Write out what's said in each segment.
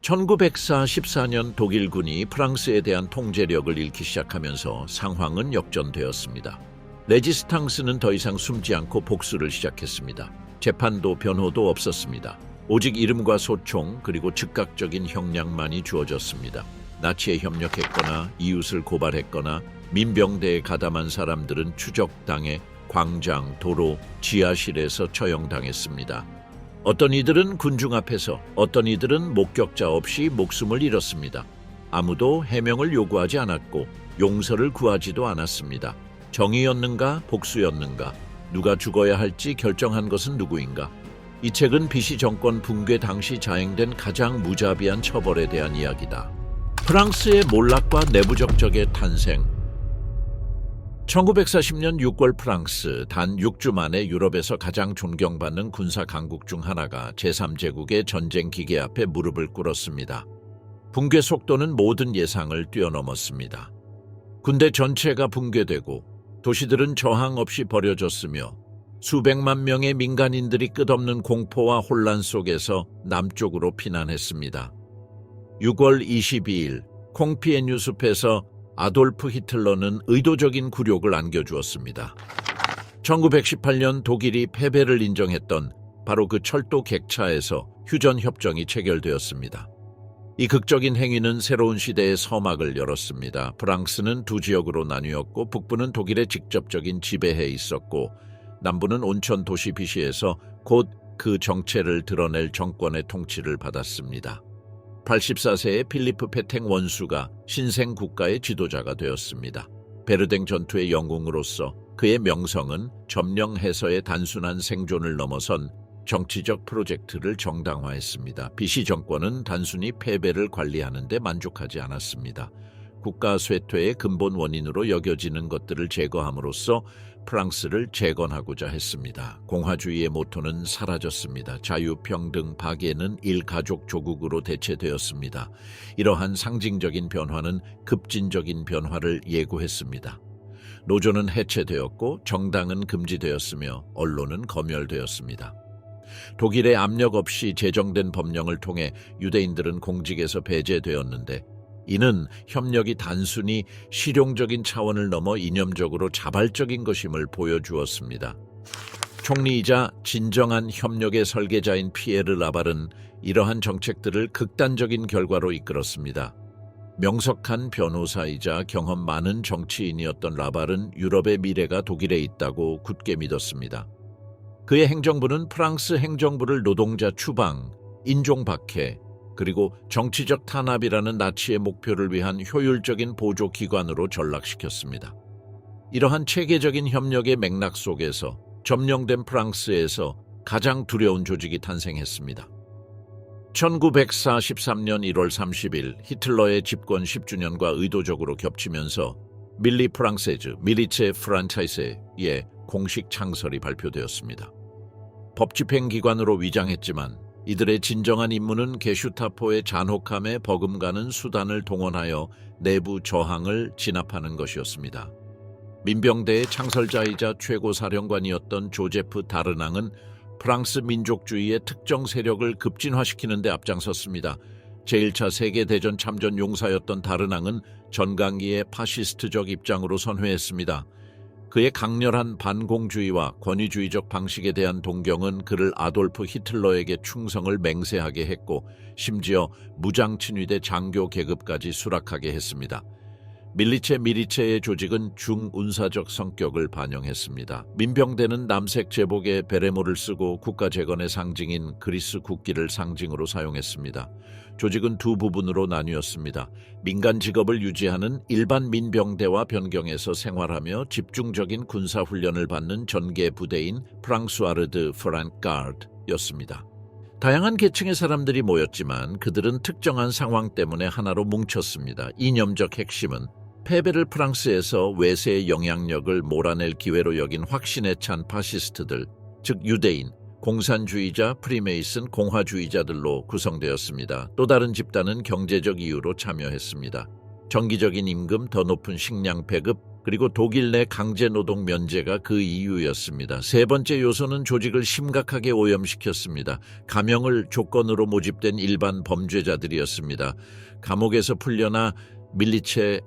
1944년 독일군이 프랑스에 대한 통제력을 잃기 시작하면서 상황은 역전되었습니다. 레지스탕스는 더 이상 숨지 않고 복수를 시작했습니다. 재판도 변호도 없었습니다. 오직 이름과 소총 그리고 즉각적인 형량만이 주어졌습니다. 나치에 협력했거나 이웃을 고발했거나 민병대에 가담한 사람들은 추적당해 광장, 도로, 지하실에서 처형당했습니다. 어떤 이들은 군중 앞에서, 어떤 이들은 목격자 없이 목숨을 잃었습니다. 아무도 해명을 요구하지 않았고 용서를 구하지도 않았습니다. 정의였는가, 복수였는가, 누가 죽어야 할지 결정한 것은 누구인가? 이 책은 비시 정권 붕괴 당시 자행된 가장 무자비한 처벌에 대한 이야기다. 프랑스의 몰락과 내부적 적의 탄생. 1940년 6월 프랑스, 단 6주 만에 유럽에서 가장 존경받는 군사 강국 중 하나가 제3제국의 전쟁 기계 앞에 무릎을 꿇었습니다. 붕괴 속도는 모든 예상을 뛰어넘었습니다. 군대 전체가 붕괴되고 도시들은 저항 없이 버려졌으며 수백만 명의 민간인들이 끝없는 공포와 혼란 속에서 남쪽으로 피난했습니다. 6월 22일 콩피에뉴 숲에서 아돌프 히틀러는 의도적인 굴욕을 안겨주었습니다. 1918년 독일이 패배를 인정했던 바로 그 철도 객차에서 휴전협정이 체결되었습니다. 이 극적인 행위는 새로운 시대의 서막을 열었습니다. 프랑스는 두 지역으로 나뉘었고 북부는 독일의 직접적인 지배에 있었고 남부는 온천 도시 비시에서 곧 그 정체를 드러낼 정권의 통치를 받았습니다. 84세의 필리프 페탱 원수가 신생 국가의 지도자가 되었습니다. 베르댕 전투의 영웅으로서 그의 명성은 점령해서의 단순한 생존을 넘어선 정치적 프로젝트를 정당화했습니다. 비시 정권은 단순히 패배를 관리하는 데 만족하지 않았습니다. 국가 쇠퇴의 근본 원인으로 여겨지는 것들을 제거함으로써 프랑스를 재건하고자 했습니다. 공화주의의 모토는 사라졌습니다. 자유, 평등, 박애는 일가족 조국으로 대체되었습니다. 이러한 상징적인 변화는 급진적인 변화를 예고했습니다. 노조는 해체되었고 정당은 금지되었으며 언론은 검열되었습니다. 독일의 압력 없이 제정된 법령을 통해 유대인들은 공직에서 배제되었는데 이는 협력이 단순히 실용적인 차원을 넘어 이념적으로 자발적인 것임을 보여주었습니다. 총리이자 진정한 협력의 설계자인 피에르 라발은 이러한 정책들을 극단적인 결과로 이끌었습니다. 명석한 변호사이자 경험 많은 정치인이었던 라발은 유럽의 미래가 독일에 있다고 굳게 믿었습니다. 그의 행정부는 프랑스 행정부를 노동자 추방, 인종 박해, 그리고 정치적 탄압이라는 나치의 목표를 위한 효율적인 보조기관으로 전락시켰습니다. 이러한 체계적인 협력의 맥락 속에서 점령된 프랑스에서 가장 두려운 조직이 탄생했습니다. 1943년 1월 30일 히틀러의 집권 10주년과 의도적으로 겹치면서 밀리 프랑세즈, 밀리체 프란차이세의 공식 창설이 발표되었습니다. 법집행기관으로 위장했지만 이들의 진정한 임무는 게슈타포의 잔혹함에 버금가는 수단을 동원하여 내부 저항을 진압하는 것이었습니다. 민병대의 창설자이자 최고사령관이었던 조제프 다르낭은 프랑스 민족주의의 특정 세력을 급진화시키는 데 앞장섰습니다. 제1차 세계대전 참전 용사였던 다르낭은 전강기의 파시스트적 입장으로 선회했습니다. 그의 강렬한 반공주의와 권위주의적 방식에 대한 동경은 그를 아돌프 히틀러에게 충성을 맹세하게 했고 심지어 무장친위대 장교 계급까지 수락하게 했습니다. 밀리체의 조직은 중운사적 성격을 반영했습니다. 민병대는 남색 제복에 베레모를 쓰고 국가 재건의 상징인 그리스 국기를 상징으로 사용했습니다. 조직은 두 부분으로 나뉘었습니다. 민간 직업을 유지하는 일반 민병대와 변경해서 생활하며 집중적인 군사훈련을 받는 전개 부대인 프랑수아르드 프랑가르드였습니다. 다양한 계층의 사람들이 모였지만 그들은 특정한 상황 때문에 하나로 뭉쳤습니다. 이념적 핵심은 패배를 프랑스에서 외세의 영향력을 몰아낼 기회로 여긴 확신에 찬 파시스트들, 즉 유대인, 공산주의자, 프리메이슨, 공화주의자들로 구성되었습니다. 또 다른 집단은 경제적 이유로 참여했습니다. 정기적인 임금, 더 높은 식량 배급, 그리고 독일 내 강제노동 면제가 그 이유였습니다. 세 번째 요소는 조직을 심각하게 오염시켰습니다. 감형을 조건으로 모집된 일반 범죄자들이었습니다. 감옥에서 풀려나 미리체에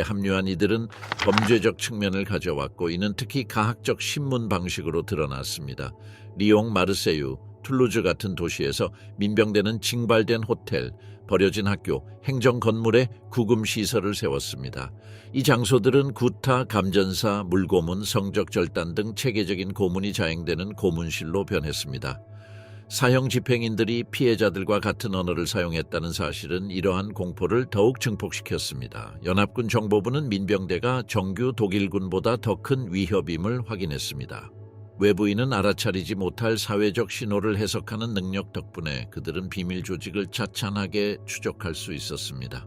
합류한 이들은 범죄적 측면을 가져왔고 이는 특히 가학적 신문 방식으로 드러났습니다. 리옹, 마르세유, 툴루즈 같은 도시에서 민병대는 징발된 호텔, 버려진 학교, 행정 건물에 구금 시설을 세웠습니다. 이 장소들은 구타, 감전사, 물고문, 성적 절단 등 체계적인 고문이 자행되는 고문실로 변했습니다. 사형 집행인들이 피해자들과 같은 언어를 사용했다는 사실은 이러한 공포를 더욱 증폭시켰습니다. 연합군 정보부는 민병대가 정규 독일군보다 더 큰 위협임을 확인했습니다. 외부인은 알아차리지 못할 사회적 신호를 해석하는 능력 덕분에 그들은 비밀 조직을 차찬하게 추적할 수 있었습니다.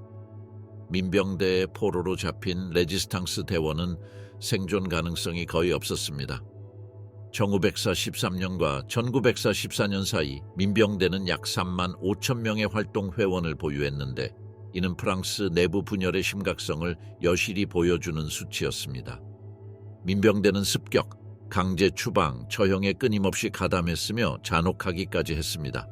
민병대의 포로로 잡힌 레지스탕스 대원은 생존 가능성이 거의 없었습니다. 1943년과 1944년 사이 민병대는 약 3만 5천 명의 활동 회원을 보유했는데 이는 프랑스 내부 분열의 심각성을 여실히 보여주는 수치였습니다. 민병대는 습격, 강제 추방, 처형에 끊임없이 가담했으며 잔혹하기까지 했습니다.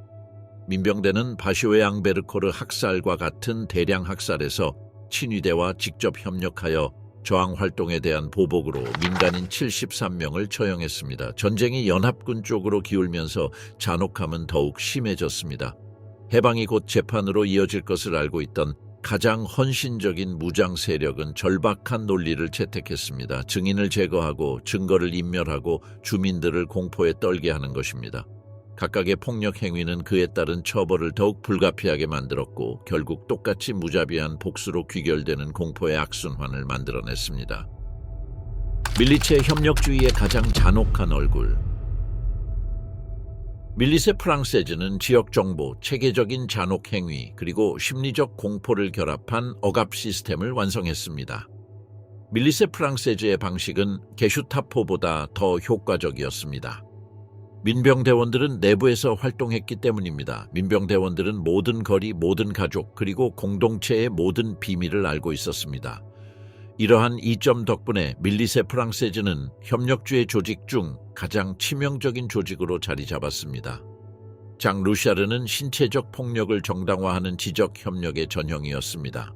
민병대는 바시오의 앙베르코르 학살과 같은 대량 학살에서 친위대와 직접 협력하여 저항 활동에 대한 보복으로 민간인 73명을 처형했습니다. 전쟁이 연합군 쪽으로 기울면서 잔혹함은 더욱 심해졌습니다. 해방이 곧 재판으로 이어질 것을 알고 있던 가장 헌신적인 무장 세력은 절박한 논리를 채택했습니다. 증인을 제거하고 증거를 인멸하고 주민들을 공포에 떨게 하는 것입니다. 각각의 폭력 행위는 그에 따른 처벌을 더욱 불가피하게 만들었고 결국 똑같이 무자비한 복수로 귀결되는 공포의 악순환을 만들어냈습니다. 밀리체의 협력주의의 가장 잔혹한 얼굴. 밀리세 프랑세즈는 지역 정보, 체계적인 잔혹 행위, 그리고 심리적 공포를 결합한 억압 시스템을 완성했습니다. 밀리세 프랑세즈의 방식은 게슈타포보다 더 효과적이었습니다. 민병대원들은 내부에서 활동했기 때문입니다. 민병대원들은 모든 거리, 모든 가족, 그리고 공동체의 모든 비밀을 알고 있었습니다. 이러한 이점 덕분에 밀리세 프랑세즈는 협력주의 조직 중 가장 치명적인 조직으로 자리 잡았습니다. 장 루샤르는 신체적 폭력을 정당화하는 지적 협력의 전형이었습니다.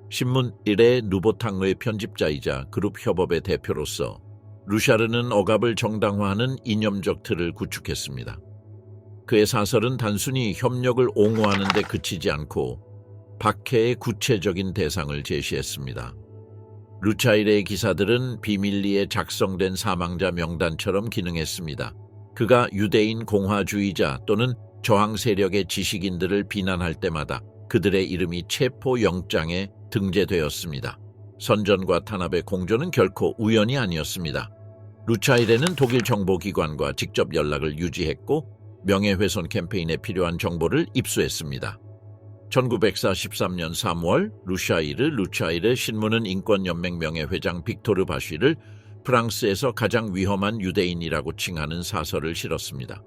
신문 1의 누보탕의 편집자이자 그룹 협업의 대표로서 루샤르는 억압을 정당화하는 이념적 틀을 구축했습니다. 그의 사설은 단순히 협력을 옹호하는 데 그치지 않고 박해의 구체적인 대상을 제시했습니다. 루차일의 기사들은 비밀리에 작성된 사망자 명단처럼 기능했습니다. 그가 유대인 공화주의자 또는 저항 세력의 지식인들을 비난할 때마다 그들의 이름이 체포 영장에 등재되었습니다. 선전과 탄압의 공조는 결코 우연이 아니었습니다. 루차일에는 독일 정보기관과 직접 연락을 유지했고 명예훼손 캠페인에 필요한 정보를 입수했습니다. 1943년 3월 루차일의 신문은 인권연맹 명예회장 빅토르 바쉬를 프랑스에서 가장 위험한 유대인이라고 칭하는 사설을 실었습니다.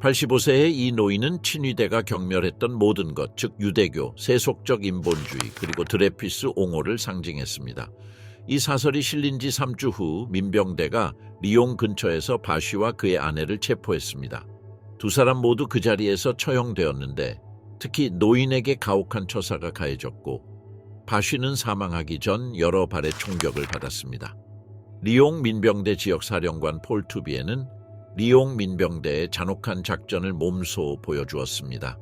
85세의 이 노인은 친위대가 경멸했던 모든 것, 즉 유대교, 세속적 인본주의, 그리고 드레피스 옹호를 상징했습니다. 이 사설이 실린 지 3주 후 민병대가 리옹 근처에서 바쉬와 그의 아내를 체포했습니다. 두 사람 모두 그 자리에서 처형되었는데 특히 노인에게 가혹한 처사가 가해졌고 바쉬는 사망하기 전 여러 발의 총격을 받았습니다. 리옹 민병대 지역사령관 폴 투비에는 리옹 민병대의 잔혹한 작전을 몸소 보여주었습니다.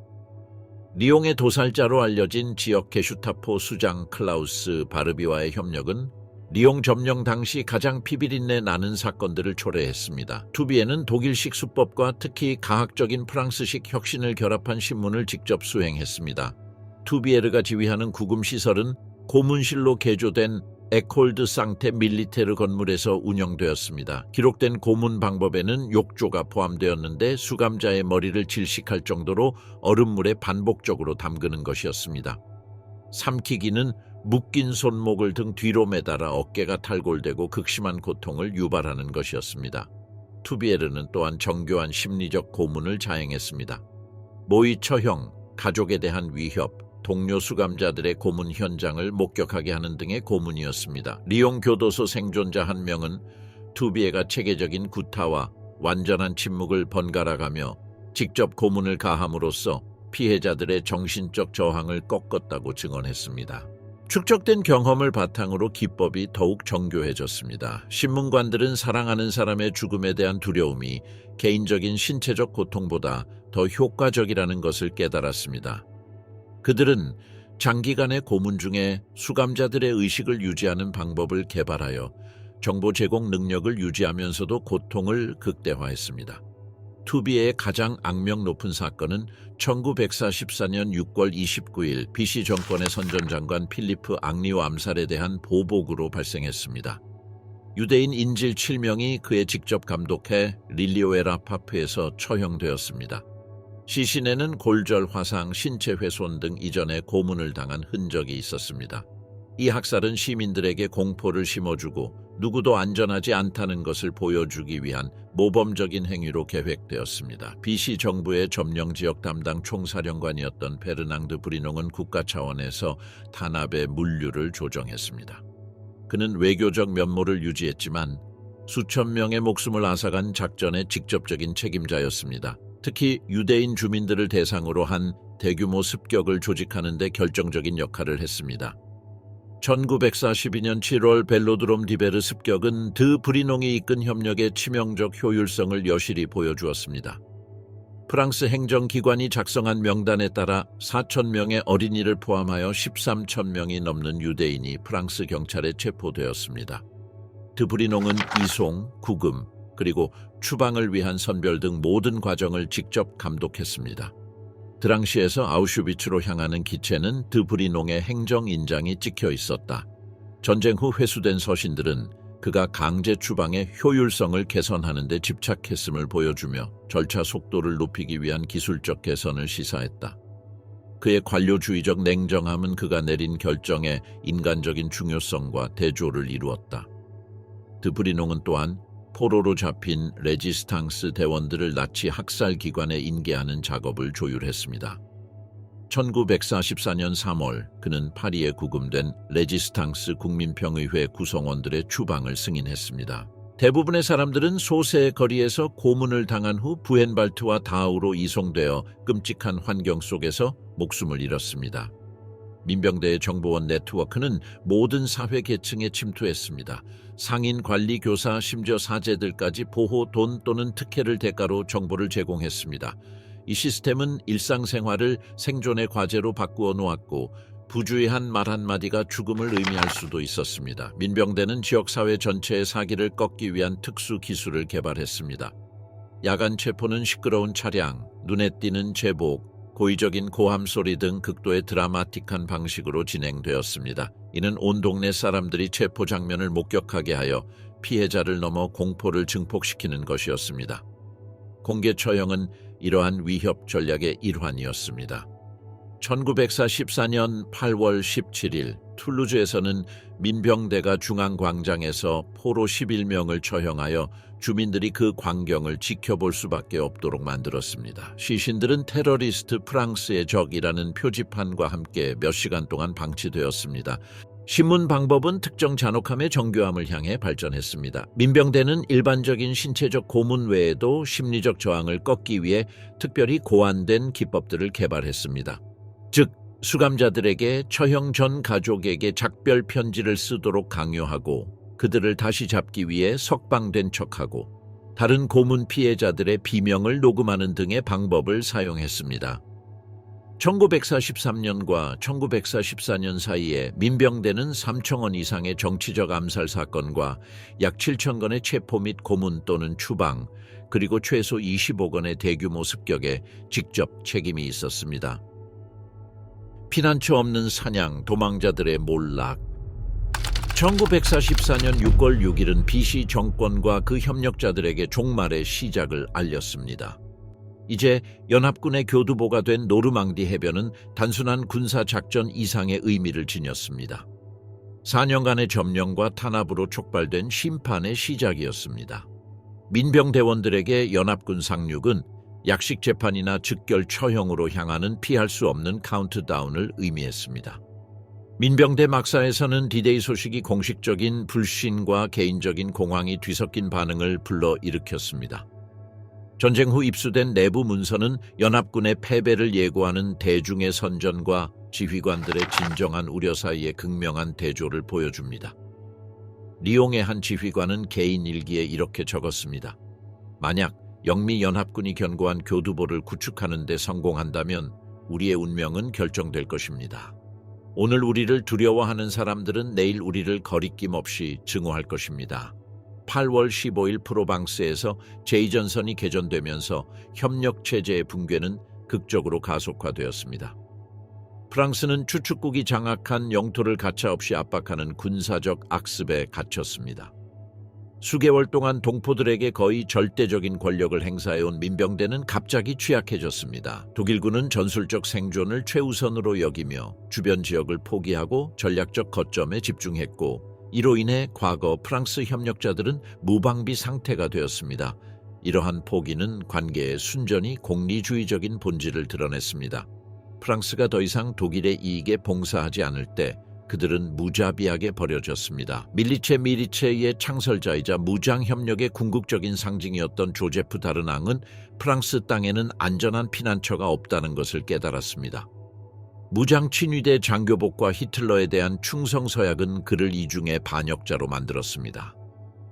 리옹의 도살자로 알려진 지역 게슈타포 수장 클라우스 바르비와의 협력은 리옹 점령 당시 가장 피비린내 나는 사건들을 초래했습니다. 투비에는 독일식 수법과 특히 가학적인 프랑스식 혁신을 결합한 신문을 직접 수행했습니다. 투비에르가 지휘하는 구금시설은 고문실로 개조된 에콜드 상테 밀리테르 건물에서 운영되었습니다. 기록된 고문 방법에는 욕조가 포함되었는데 수감자의 머리를 질식할 정도로 얼음물에 반복적으로 담그는 것이었습니다. 삼키기는 묶인 손목을 등 뒤로 매달아 어깨가 탈골되고 극심한 고통을 유발하는 것이었습니다. 투비에르는 또한 정교한 심리적 고문을 자행했습니다. 모의 처형, 가족에 대한 위협, 동료 수감자들의 고문 현장을 목격하게 하는 등의 고문이었습니다. 리옹 교도소 생존자 한 명은 투비에가 체계적인 구타와 완전한 침묵을 번갈아가며 직접 고문을 가함으로써 피해자들의 정신적 저항을 꺾었다고 증언했습니다. 축적된 경험을 바탕으로 기법이 더욱 정교해졌습니다. 신문관들은 사랑하는 사람의 죽음에 대한 두려움이 개인적인 신체적 고통보다 더 효과적이라는 것을 깨달았습니다. 그들은 장기간의 고문 중에 수감자들의 의식을 유지하는 방법을 개발하여 정보 제공 능력을 유지하면서도 고통을 극대화했습니다. 투비의 가장 악명 높은 사건은 1944년 6월 29일 BC 정권의 선전장관 필리프 앙리오 암살에 대한 보복으로 발생했습니다. 유대인 인질 7명이 그에 직접 감독해 릴리오에라 파프에서 처형되었습니다. 시신에는 골절 화상, 신체 훼손 등 이전에 고문을 당한 흔적이 있었습니다. 이 학살은 시민들에게 공포를 심어주고 누구도 안전하지 않다는 것을 보여주기 위한 모범적인 행위로 계획되었습니다. BC 정부의 점령지역 담당 총사령관이었던 베르낭드 브리농은 국가 차원에서 탄압의 물류를 조정했습니다. 그는 외교적 면모를 유지했지만 수천 명의 목숨을 앗아간 작전의 직접적인 책임자였습니다. 특히 유대인 주민들을 대상으로 한 대규모 습격을 조직하는 데 결정적인 역할을 했습니다. 1942년 7월 벨로드롬 디베르 습격은 드 브리농이 이끈 협력의 치명적 효율성을 여실히 보여주었습니다. 프랑스 행정기관이 작성한 명단에 따라 4,000명의 어린이를 포함하여 13,000명이 넘는 유대인이 프랑스 경찰에 체포되었습니다. 드 브리농은 이송, 구금, 그리고 추방을 위한 선별 등 모든 과정을 직접 감독했습니다. 드랑시에서 아우슈비츠로 향하는 기체는 드 브리농의 행정인장이 찍혀 있었다. 전쟁 후 회수된 서신들은 그가 강제 추방의 효율성을 개선하는 데 집착했음을 보여주며 절차 속도를 높이기 위한 기술적 개선을 시사했다. 그의 관료주의적 냉정함은 그가 내린 결정의 인간적인 중요성과 대조를 이루었다. 드 브리농은 또한 포로로 잡힌 레지스탕스 대원들을 나치 학살 기관에 인계하는 작업을 조율했습니다. 1944년 3월 그는 파리에 구금된 레지스탕스 국민평의회 구성원들의 추방을 승인했습니다. 대부분의 사람들은 소세의 거리에서 고문을 당한 후 부헨발트와 다우로 이송되어 끔찍한 환경 속에서 목숨을 잃었습니다. 민병대의 정보원 네트워크는 모든 사회 계층에 침투했습니다. 상인, 관리, 교사, 심지어 사제들까지 보호, 돈 또는 특혜를 대가로 정보를 제공했습니다. 이 시스템은 일상생활을 생존의 과제로 바꾸어 놓았고 부주의한 말 한마디가 죽음을 의미할 수도 있었습니다. 민병대는 지역사회 전체의 사기를 꺾기 위한 특수 기술을 개발했습니다. 야간 체포는 시끄러운 차량, 눈에 띄는 제복, 고의적인 고함 소리 등 극도의 드라마틱한 방식으로 진행되었습니다. 이는 온 동네 사람들이 체포 장면을 목격하게 하여 피해자를 넘어 공포를 증폭시키는 것이었습니다. 공개 처형은 이러한 위협 전략의 일환이었습니다. 1944년 8월 17일 툴루즈에서는 민병대가 중앙광장에서 포로 11명을 처형하여 주민들이 그 광경을 지켜볼 수밖에 없도록 만들었습니다. 시신들은 테러리스트 프랑스의 적이라는 표지판과 함께 몇 시간 동안 방치되었습니다. 신문 방법은 특정 잔혹함의 정교함을 향해 발전했습니다. 민병대는 일반적인 신체적 고문 외에도 심리적 저항을 꺾기 위해 특별히 고안된 기법들을 개발했습니다. 즉, 수감자들에게 처형 전 가족에게 작별 편지를 쓰도록 강요하고 그들을 다시 잡기 위해 석방된 척하고 다른 고문 피해자들의 비명을 녹음하는 등의 방법을 사용했습니다. 1943년과 1944년 사이에 민병대는 3천 원 이상의 정치적 암살 사건과 약 7천 건의 체포 및 고문 또는 추방, 그리고 최소 20억 원의 대규모 습격에 직접 책임이 있었습니다. 피난처 없는 사냥, 도망자들의 몰락. 1944년 6월 6일은 BC 정권과 그 협력자들에게 종말의 시작을 알렸습니다. 이제 연합군의 교두보가 된 노르망디 해변은 단순한 군사작전 이상의 의미를 지녔습니다. 4년간의 점령과 탄압으로 촉발된 심판의 시작이었습니다. 민병대원들에게 연합군 상륙은 약식 재판이나 즉결 처형으로 향하는 피할 수 없는 카운트다운을 의미했습니다. 민병대 막사에서는 디데이 소식이 공식적인 불신과 개인적인 공황이 뒤섞인 반응을 불러일으켰습니다. 전쟁 후 입수된 내부 문서는 연합군의 패배를 예고하는 대중의 선전과 지휘관들의 진정한 우려 사이의 극명한 대조를 보여줍니다. 리옹의 한 지휘관은 개인 일기에 이렇게 적었습니다. 만약 영미 연합군이 견고한 교두보를 구축하는 데 성공한다면 우리의 운명은 결정될 것입니다. 오늘 우리를 두려워하는 사람들은 내일 우리를 거리낌 없이 증오할 것입니다. 8월 15일 프로방스에서 제2전선이 개전되면서 협력체제의 붕괴는 극적으로 가속화되었습니다. 프랑스는 추축국이 장악한 영토를 가차없이 압박하는 군사적 악습에 갇혔습니다. 수개월 동안 동포들에게 거의 절대적인 권력을 행사해온 민병대는 갑자기 취약해졌습니다. 독일군은 전술적 생존을 최우선으로 여기며 주변 지역을 포기하고 전략적 거점에 집중했고, 이로 인해 과거 프랑스 협력자들은 무방비 상태가 되었습니다. 이러한 포기는 관계의 순전히 공리주의적인 본질을 드러냈습니다. 프랑스가 더 이상 독일의 이익에 봉사하지 않을 때 그들은 무자비하게 버려졌습니다. 밀리체의 창설자이자 무장협력의 궁극적인 상징이었던 조제프 다르낭은 프랑스 땅에는 안전한 피난처가 없다는 것을 깨달았습니다. 무장 친위대 장교복과 히틀러에 대한 충성 서약은 그를 이중의 반역자로 만들었습니다.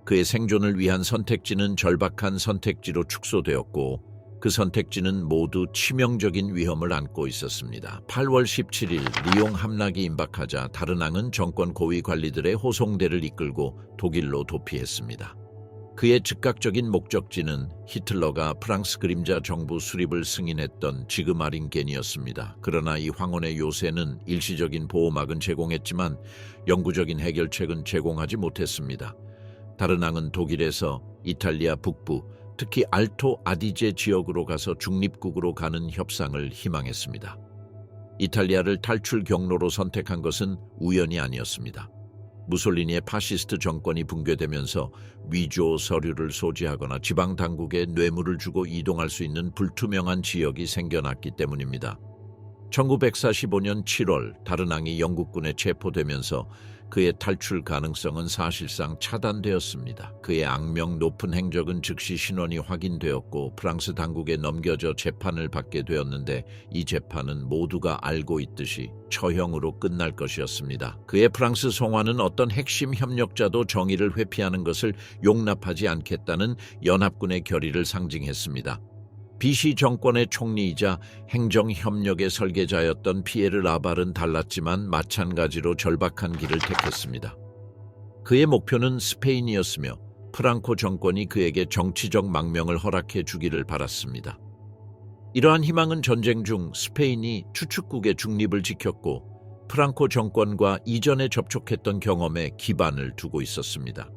그의 생존을 위한 선택지는 절박한 선택지로 축소되었고, 그 선택지는 모두 치명적인 위험을 안고 있었습니다. 8월 17일 리옹 함락이 임박하자 다르낭은 정권 고위 관리들의 호송대를 이끌고 독일로 도피했습니다. 그의 즉각적인 목적지는 히틀러가 프랑스 그림자 정부 수립을 승인했던 지그마링겐이었습니다. 그러나 이 황혼의 요새는 일시적인 보호막은 제공했지만 영구적인 해결책은 제공하지 못했습니다. 다르낭은 독일에서 이탈리아 북부, 특히 알토 아디제 지역으로 가서 중립국으로 가는 협상을 희망했습니다. 이탈리아를 탈출 경로로 선택한 것은 우연이 아니었습니다. 무솔리니의 파시스트 정권이 붕괴되면서 위조 서류를 소지하거나 지방 당국에 뇌물을 주고 이동할 수 있는 불투명한 지역이 생겨났기 때문입니다. 1945년 7월 다르낭이 영국군에 체포되면서 그의 탈출 가능성은 사실상 차단되었습니다. 그의 악명 높은 행적은 즉시 신원이 확인되었고 프랑스 당국에 넘겨져 재판을 받게 되었는데, 이 재판은 모두가 알고 있듯이 처형으로 끝날 것이었습니다. 그의 프랑스 송환은 어떤 핵심 협력자도 정의를 회피하는 것을 용납하지 않겠다는 연합군의 결의를 상징했습니다. 비시 정권의 총리이자 행정협력의 설계자였던 피에르 라발은 달랐지만 마찬가지로 절박한 길을 택했습니다. 그의 목표는 스페인이었으며 프랑코 정권이 그에게 정치적 망명을 허락해 주기를 바랐습니다. 이러한 희망은 전쟁 중 스페인이 추축국의 중립을 지켰고 프랑코 정권과 이전에 접촉했던 경험에 기반을 두고 있었습니다.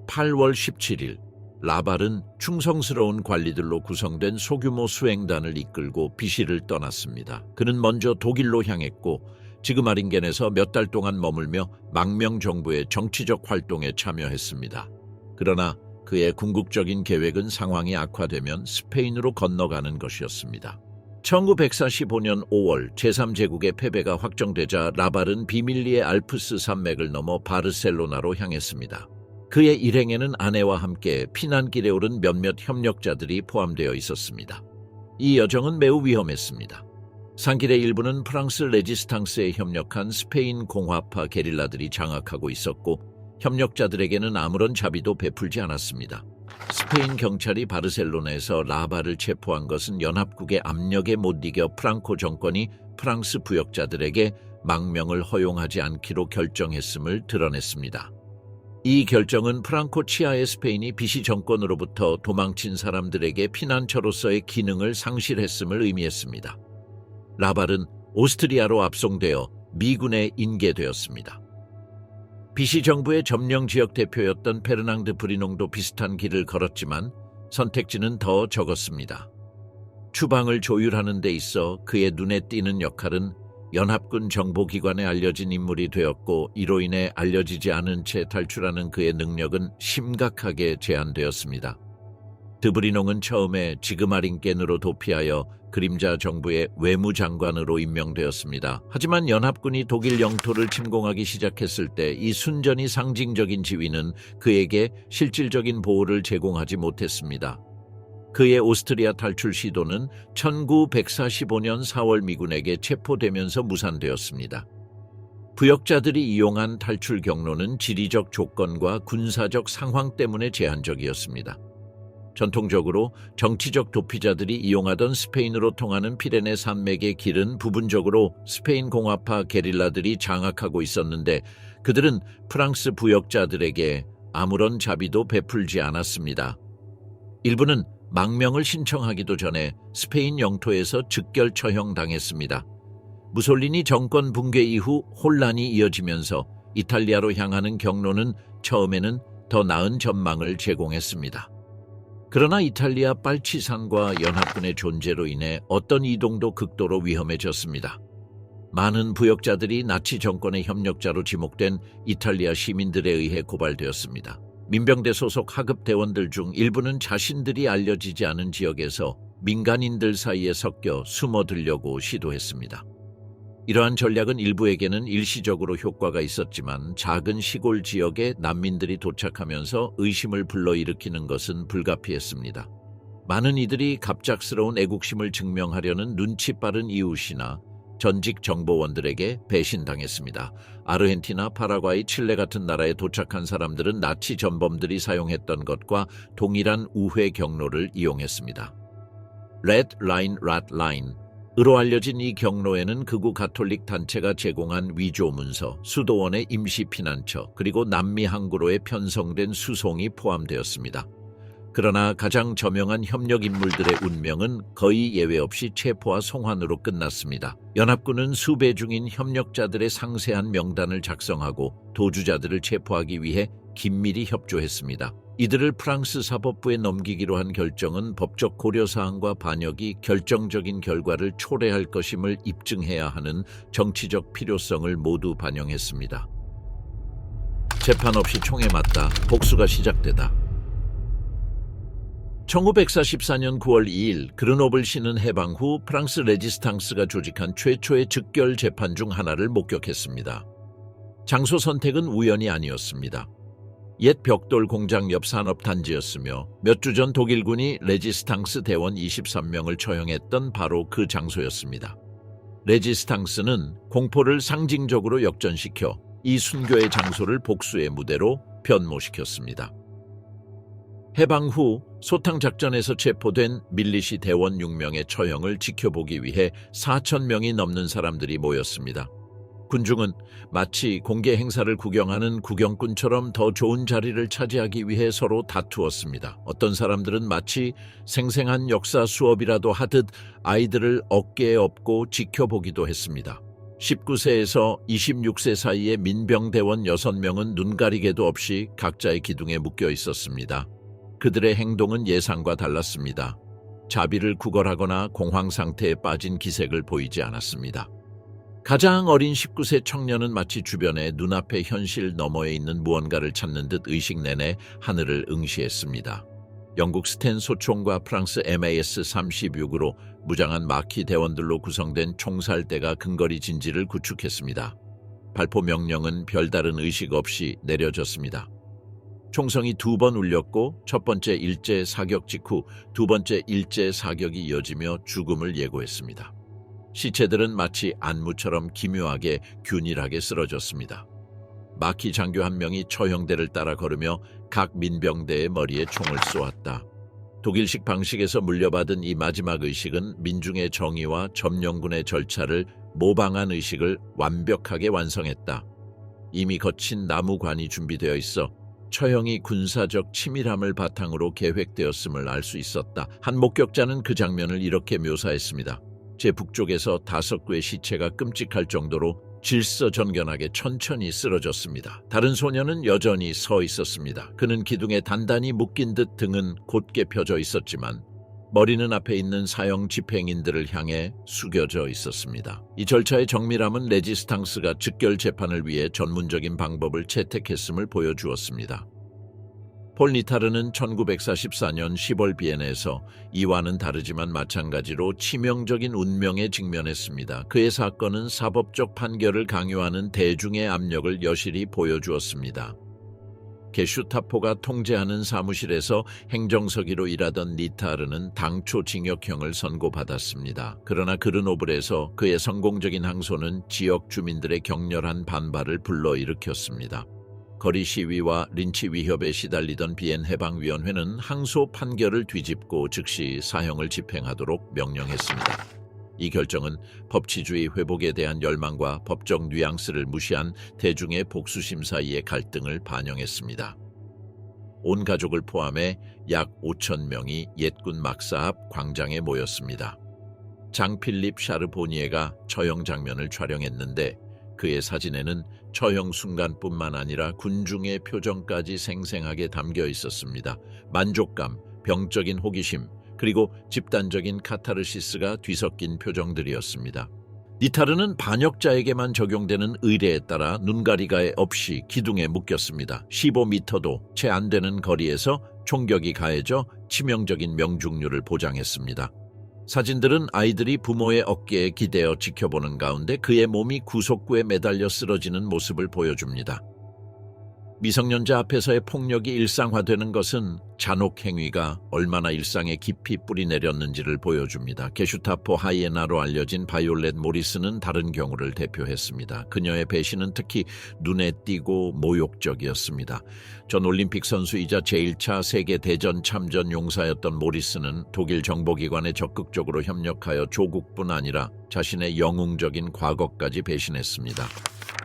8월 17일 라발은 충성스러운 관리들로 구성된 소규모 수행단을 이끌고 비시를 떠났습니다. 그는 먼저 독일로 향했고 지그마링겐에서 몇 달 동안 머물며 망명 정부의 정치적 활동에 참여했습니다. 그러나 그의 궁극적인 계획은 상황이 악화되면 스페인으로 건너가는 것이었습니다. 1945년 5월 제3제국의 패배가 확정되자 라발은 비밀리에 알프스 산맥을 넘어 바르셀로나로 향했습니다. 그의 일행에는 아내와 함께 피난길에 오른 몇몇 협력자들이 포함되어 있었습니다. 이 여정은 매우 위험했습니다. 산길의 일부는 프랑스 레지스탕스에 협력한 스페인 공화파 게릴라들이 장악하고 있었고, 협력자들에게는 아무런 자비도 베풀지 않았습니다. 스페인 경찰이 바르셀로나에서 라발을 체포한 것은 연합국의 압력에 못 이겨 프랑코 정권이 프랑스 부역자들에게 망명을 허용하지 않기로 결정했음을 드러냈습니다. 이 결정은 프랑코 치하의 스페인이 비시 정권으로부터 도망친 사람들에게 피난처로서의 기능을 상실했음을 의미했습니다. 라발은 오스트리아로 압송되어 미군에 인계되었습니다. 비시 정부의 점령 지역 대표였던 페르낭드 브리농도 비슷한 길을 걸었지만 선택지는 더 적었습니다. 추방을 조율하는 데 있어 그의 눈에 띄는 역할은 연합군 정보기관에 알려진 인물이 되었고, 이로 인해 알려지지 않은 채 탈출하는 그의 능력은 심각하게 제한되었습니다. 드브리농은 처음에 지그마린겐으로 도피하여 그림자 정부의 외무장관으로 임명되었습니다. 하지만 연합군이 독일 영토를 침공하기 시작했을 때 이 순전히 상징적인 지위는 그에게 실질적인 보호를 제공하지 못했습니다. 그의 오스트리아 탈출 시도는 1945년 4월 미군에게 체포되면서 무산되었습니다. 부역자들이 이용한 탈출 경로는 지리적 조건과 군사적 상황 때문에 제한적이었습니다. 전통적으로 정치적 도피자들이 이용하던 스페인으로 통하는 피레네 산맥의 길은 부분적으로 스페인 공화파 게릴라들이 장악하고 있었는데 그들은 프랑스 부역자들에게 아무런 자비도 베풀지 않았습니다. 일부는 망명을 신청하기도 전에 스페인 영토에서 즉결 처형당했습니다. 무솔리니 정권 붕괴 이후 혼란이 이어지면서 이탈리아로 향하는 경로는 처음에는 더 나은 전망을 제공했습니다. 그러나 이탈리아 빨치산과 연합군의 존재로 인해 어떤 이동도 극도로 위험해졌습니다. 많은 부역자들이 나치 정권의 협력자로 지목된 이탈리아 시민들에 의해 고발되었습니다. 민병대 소속 하급 대원들 중 일부는 자신들이 알려지지 않은 지역에서 민간인들 사이에 섞여 숨어들려고 시도했습니다. 이러한 전략은 일부에게는 일시적으로 효과가 있었지만 작은 시골 지역에 난민들이 도착하면서 의심을 불러일으키는 것은 불가피했습니다. 많은 이들이 갑작스러운 애국심을 증명하려는 눈치 빠른 이웃이나 전직 정보원들에게 배신당했습니다. 아르헨티나, 파라과이, 칠레 같은 나라에 도착한 사람들은 나치 전범들이 사용했던 것과 동일한 우회 경로를 이용했습니다. 레드 라인, 랏 라인 으로 알려진 이 경로에는 극우 가톨릭 단체가 제공한 위조 문서, 수도원의 임시 피난처, 그리고 남미 항구로에 편성된 수송이 포함되었습니다. 그러나 가장 저명한 협력 인물들의 운명은 거의 예외 없이 체포와 송환으로 끝났습니다. 연합군은 수배 중인 협력자들의 상세한 명단을 작성하고 도주자들을 체포하기 위해 긴밀히 협조했습니다. 이들을 프랑스 사법부에 넘기기로 한 결정은 법적 고려사항과 반역이 결정적인 결과를 초래할 것임을 입증해야 하는 정치적 필요성을 모두 반영했습니다. 재판 없이 총에 맞다. 복수가 시작되다. 1944년 9월 2일 그르노블 시는 해방 후 프랑스 레지스탕스가 조직한 최초의 즉결 재판 중 하나를 목격했습니다. 장소 선택은 우연이 아니었습니다. 옛 벽돌 공장 옆 산업단지였으며 몇 주 전 독일군이 레지스탕스 대원 23명을 처형했던 바로 그 장소였습니다. 레지스탕스는 공포를 상징적으로 역전시켜 이 순교의 장소를 복수의 무대로 변모시켰습니다. 해방 후 소탕작전에서 체포된 밀리시 대원 6명의 처형을 지켜보기 위해 4,000명이 넘는 사람들이 모였습니다. 군중은 마치 공개 행사를 구경하는 구경꾼처럼 더 좋은 자리를 차지하기 위해 서로 다투었습니다. 어떤 사람들은 마치 생생한 역사 수업이라도 하듯 아이들을 어깨에 업고 지켜보기도 했습니다. 19세에서 26세 사이의 민병대원 6명은 눈가리개도 없이 각자의 기둥에 묶여 있었습니다. 그들의 행동은 예상과 달랐습니다. 자비를 구걸하거나 공황 상태에 빠진 기색을 보이지 않았습니다. 가장 어린 19세 청년은 마치 주변에 눈앞의 현실 너머에 있는 무언가를 찾는 듯 의식 내내 하늘을 응시했습니다. 영국 스탠 소총과 프랑스 MAS-36으로 무장한 마키 대원들로 구성된 총살대가 근거리 진지를 구축했습니다. 발포 명령은 별다른 의식 없이 내려졌습니다. 총성이 2번 울렸고 첫 번째 일제 사격 직후 두 번째 일제 사격이 이어지며 죽음을 예고했습니다. 시체들은 마치 안무처럼 기묘하게 균일하게 쓰러졌습니다. 마키 장교 1명이 처형대를 따라 걸으며 각 민병대의 머리에 총을 쏘았다. 독일식 방식에서 물려받은 이 마지막 의식은 민중의 정의와 점령군의 절차를 모방한 의식을 완벽하게 완성했다. 이미 거친 나무관이 준비되어 있어 처형이 군사적 치밀함을 바탕으로 계획되었음을 알 수 있었다. 한 목격자는 그 장면을 이렇게 묘사했습니다. 제 북쪽에서 5구의 시체가 끔찍할 정도로 질서정연하게 천천히 쓰러졌습니다. 다른 소녀는 여전히 서 있었습니다. 그는 기둥에 단단히 묶인 듯 등은 곧게 펴져 있었지만 머리는 앞에 있는 사형 집행인들을 향해 숙여져 있었습니다. 이 절차의 정밀함은 레지스탕스가 즉결 재판을 위해 전문적인 방법을 채택했음을 보여주었습니다. 폴 니타르는 1944년 10월 비엔에서 이와는 다르지만 마찬가지로 치명적인 운명에 직면했습니다. 그의 사건은 사법적 판결을 강요하는 대중의 압력을 여실히 보여주었습니다. 게슈타포가 통제하는 사무실에서 행정서기로 일하던 니타르는 당초 징역형을 선고받았습니다. 그러나 그르노블에서 그의 성공적인 항소는 지역 주민들의 격렬한 반발을 불러일으켰습니다. 거리 시위와 린치 위협에 시달리던 비엔 해방위원회는 항소 판결을 뒤집고 즉시 사형을 집행하도록 명령했습니다. 이 결정은 법치주의 회복에 대한 열망과 법적 뉘앙스를 무시한 대중의 복수심 사이의 갈등을 반영했습니다. 온 가족을 포함해 약 5천 명이 옛군 막사 앞 광장에 모였습니다. 장 필립 샤르보니에가 처형 장면을 촬영했는데 그의 사진에는 처형 순간뿐만 아니라 군중의 표정까지 생생하게 담겨 있었습니다. 만족감, 병적인 호기심, 그리고 집단적인 카타르시스가 뒤섞인 표정들이었습니다. 니타르는 반역자에게만 적용되는 의례에 따라 눈가리가 없이 기둥에 묶였습니다. 15m도 채 안 되는 거리에서 총격이 가해져 치명적인 명중률을 보장했습니다. 사진들은 아이들이 부모의 어깨에 기대어 지켜보는 가운데 그의 몸이 구속구에 매달려 쓰러지는 모습을 보여줍니다. 미성년자 앞에서의 폭력이 일상화되는 것은 잔혹 행위가 얼마나 일상에 깊이 뿌리내렸는지를 보여줍니다. 게슈타포 하이에나로 알려진 바이올렛 모리스는 다른 경우를 대표했습니다. 그녀의 배신은 특히 눈에 띄고 모욕적이었습니다. 전 올림픽 선수이자 제1차 세계대전 참전 용사였던 모리스는 독일 정보기관에 적극적으로 협력하여 조국뿐 아니라 자신의 영웅적인 과거까지 배신했습니다.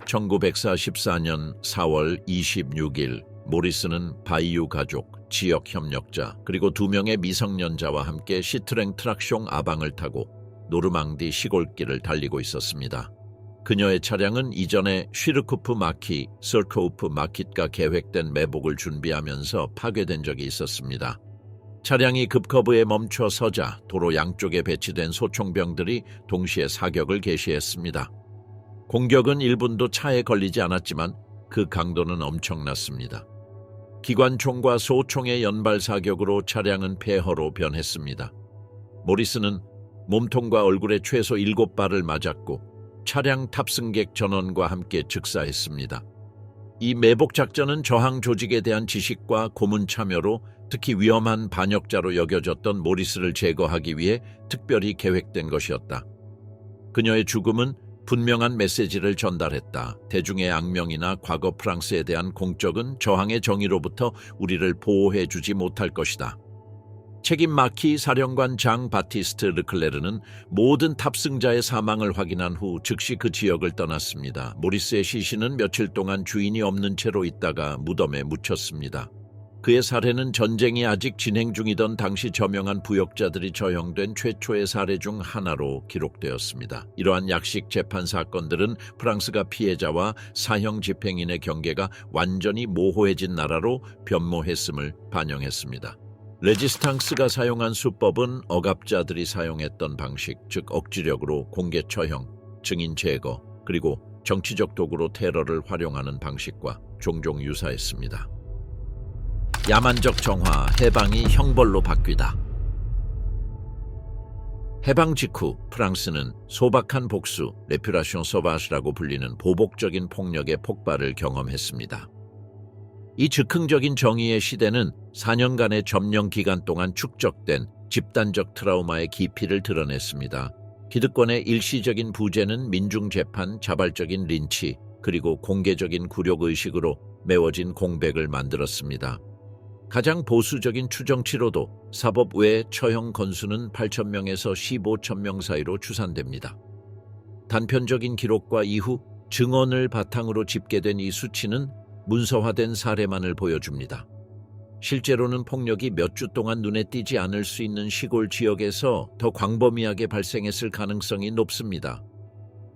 1944년 4월 26일 모리스는 바이유 가족, 지역 협력자, 그리고 2명의 미성년자와 함께 시트랭 트락숑 아방을 타고 노르망디 시골길을 달리고 있었습니다. 그녀의 차량은 이전에 슈르쿠프 마키, 서코우프 마킷과 계획된 매복을 준비하면서 파괴된 적이 있었습니다. 차량이 급커브에 멈춰 서자 도로 양쪽에 배치된 소총병들이 동시에 사격을 개시했습니다. 공격은 1분도 차에 걸리지 않았지만 그 강도는 엄청났습니다. 기관총과 소총의 연발 사격으로 차량은 폐허로 변했습니다. 모리스는 몸통과 얼굴에 최소 7발을 맞았고 차량 탑승객 전원과 함께 즉사했습니다. 이 매복 작전은 저항 조직에 대한 지식과 고문 참여로 특히 위험한 반역자로 여겨졌던 모리스를 제거하기 위해 특별히 계획된 것이었다. 그녀의 죽음은 분명한 메시지를 전달했다. 대중의 악명이나 과거 프랑스에 대한 공적은 저항의 정의로부터 우리를 보호해주지 못할 것이다. 책임 마키 사령관 장 바티스트 르클레르는 모든 탑승자의 사망을 확인한 후 즉시 그 지역을 떠났습니다. 모리스의 시신은 며칠 동안 주인이 없는 채로 있다가 무덤에 묻혔습니다. 그의 살해는 전쟁이 아직 진행 중이던 당시 저명한 부역자들이 처형된 최초의 사례 중 하나로 기록되었습니다. 이러한 약식 재판 사건들은 프랑스가 피해자와 사형 집행인의 경계가 완전히 모호해진 나라로 변모했음을 반영했습니다. 레지스탕스가 사용한 수법은 억압자들이 사용했던 방식, 즉 억지력으로 공개 처형, 증인 제거, 그리고 정치적 도구로 테러를 활용하는 방식과 종종 유사했습니다. 야만적 정화, 해방이 형벌로 바뀌다. 해방 직후 프랑스는 소박한 복수, 레퓨라숑 소바시라고 불리는 보복적인 폭력의 폭발을 경험했습니다. 이 즉흥적인 정의의 시대는 4년간의 점령 기간 동안 축적된 집단적 트라우마의 깊이를 드러냈습니다. 기득권의 일시적인 부재는 민중재판, 자발적인 린치, 그리고 공개적인 굴욕의식으로 메워진 공백을 만들었습니다. 가장 보수적인 추정치로도 사법 외 처형 건수는 8,000명에서 15,000명 사이로 추산됩니다. 단편적인 기록과 이후 증언을 바탕으로 집계된 이 수치는 문서화된 사례만을 보여줍니다. 실제로는 폭력이 몇 주 동안 눈에 띄지 않을 수 있는 시골 지역에서 더 광범위하게 발생했을 가능성이 높습니다.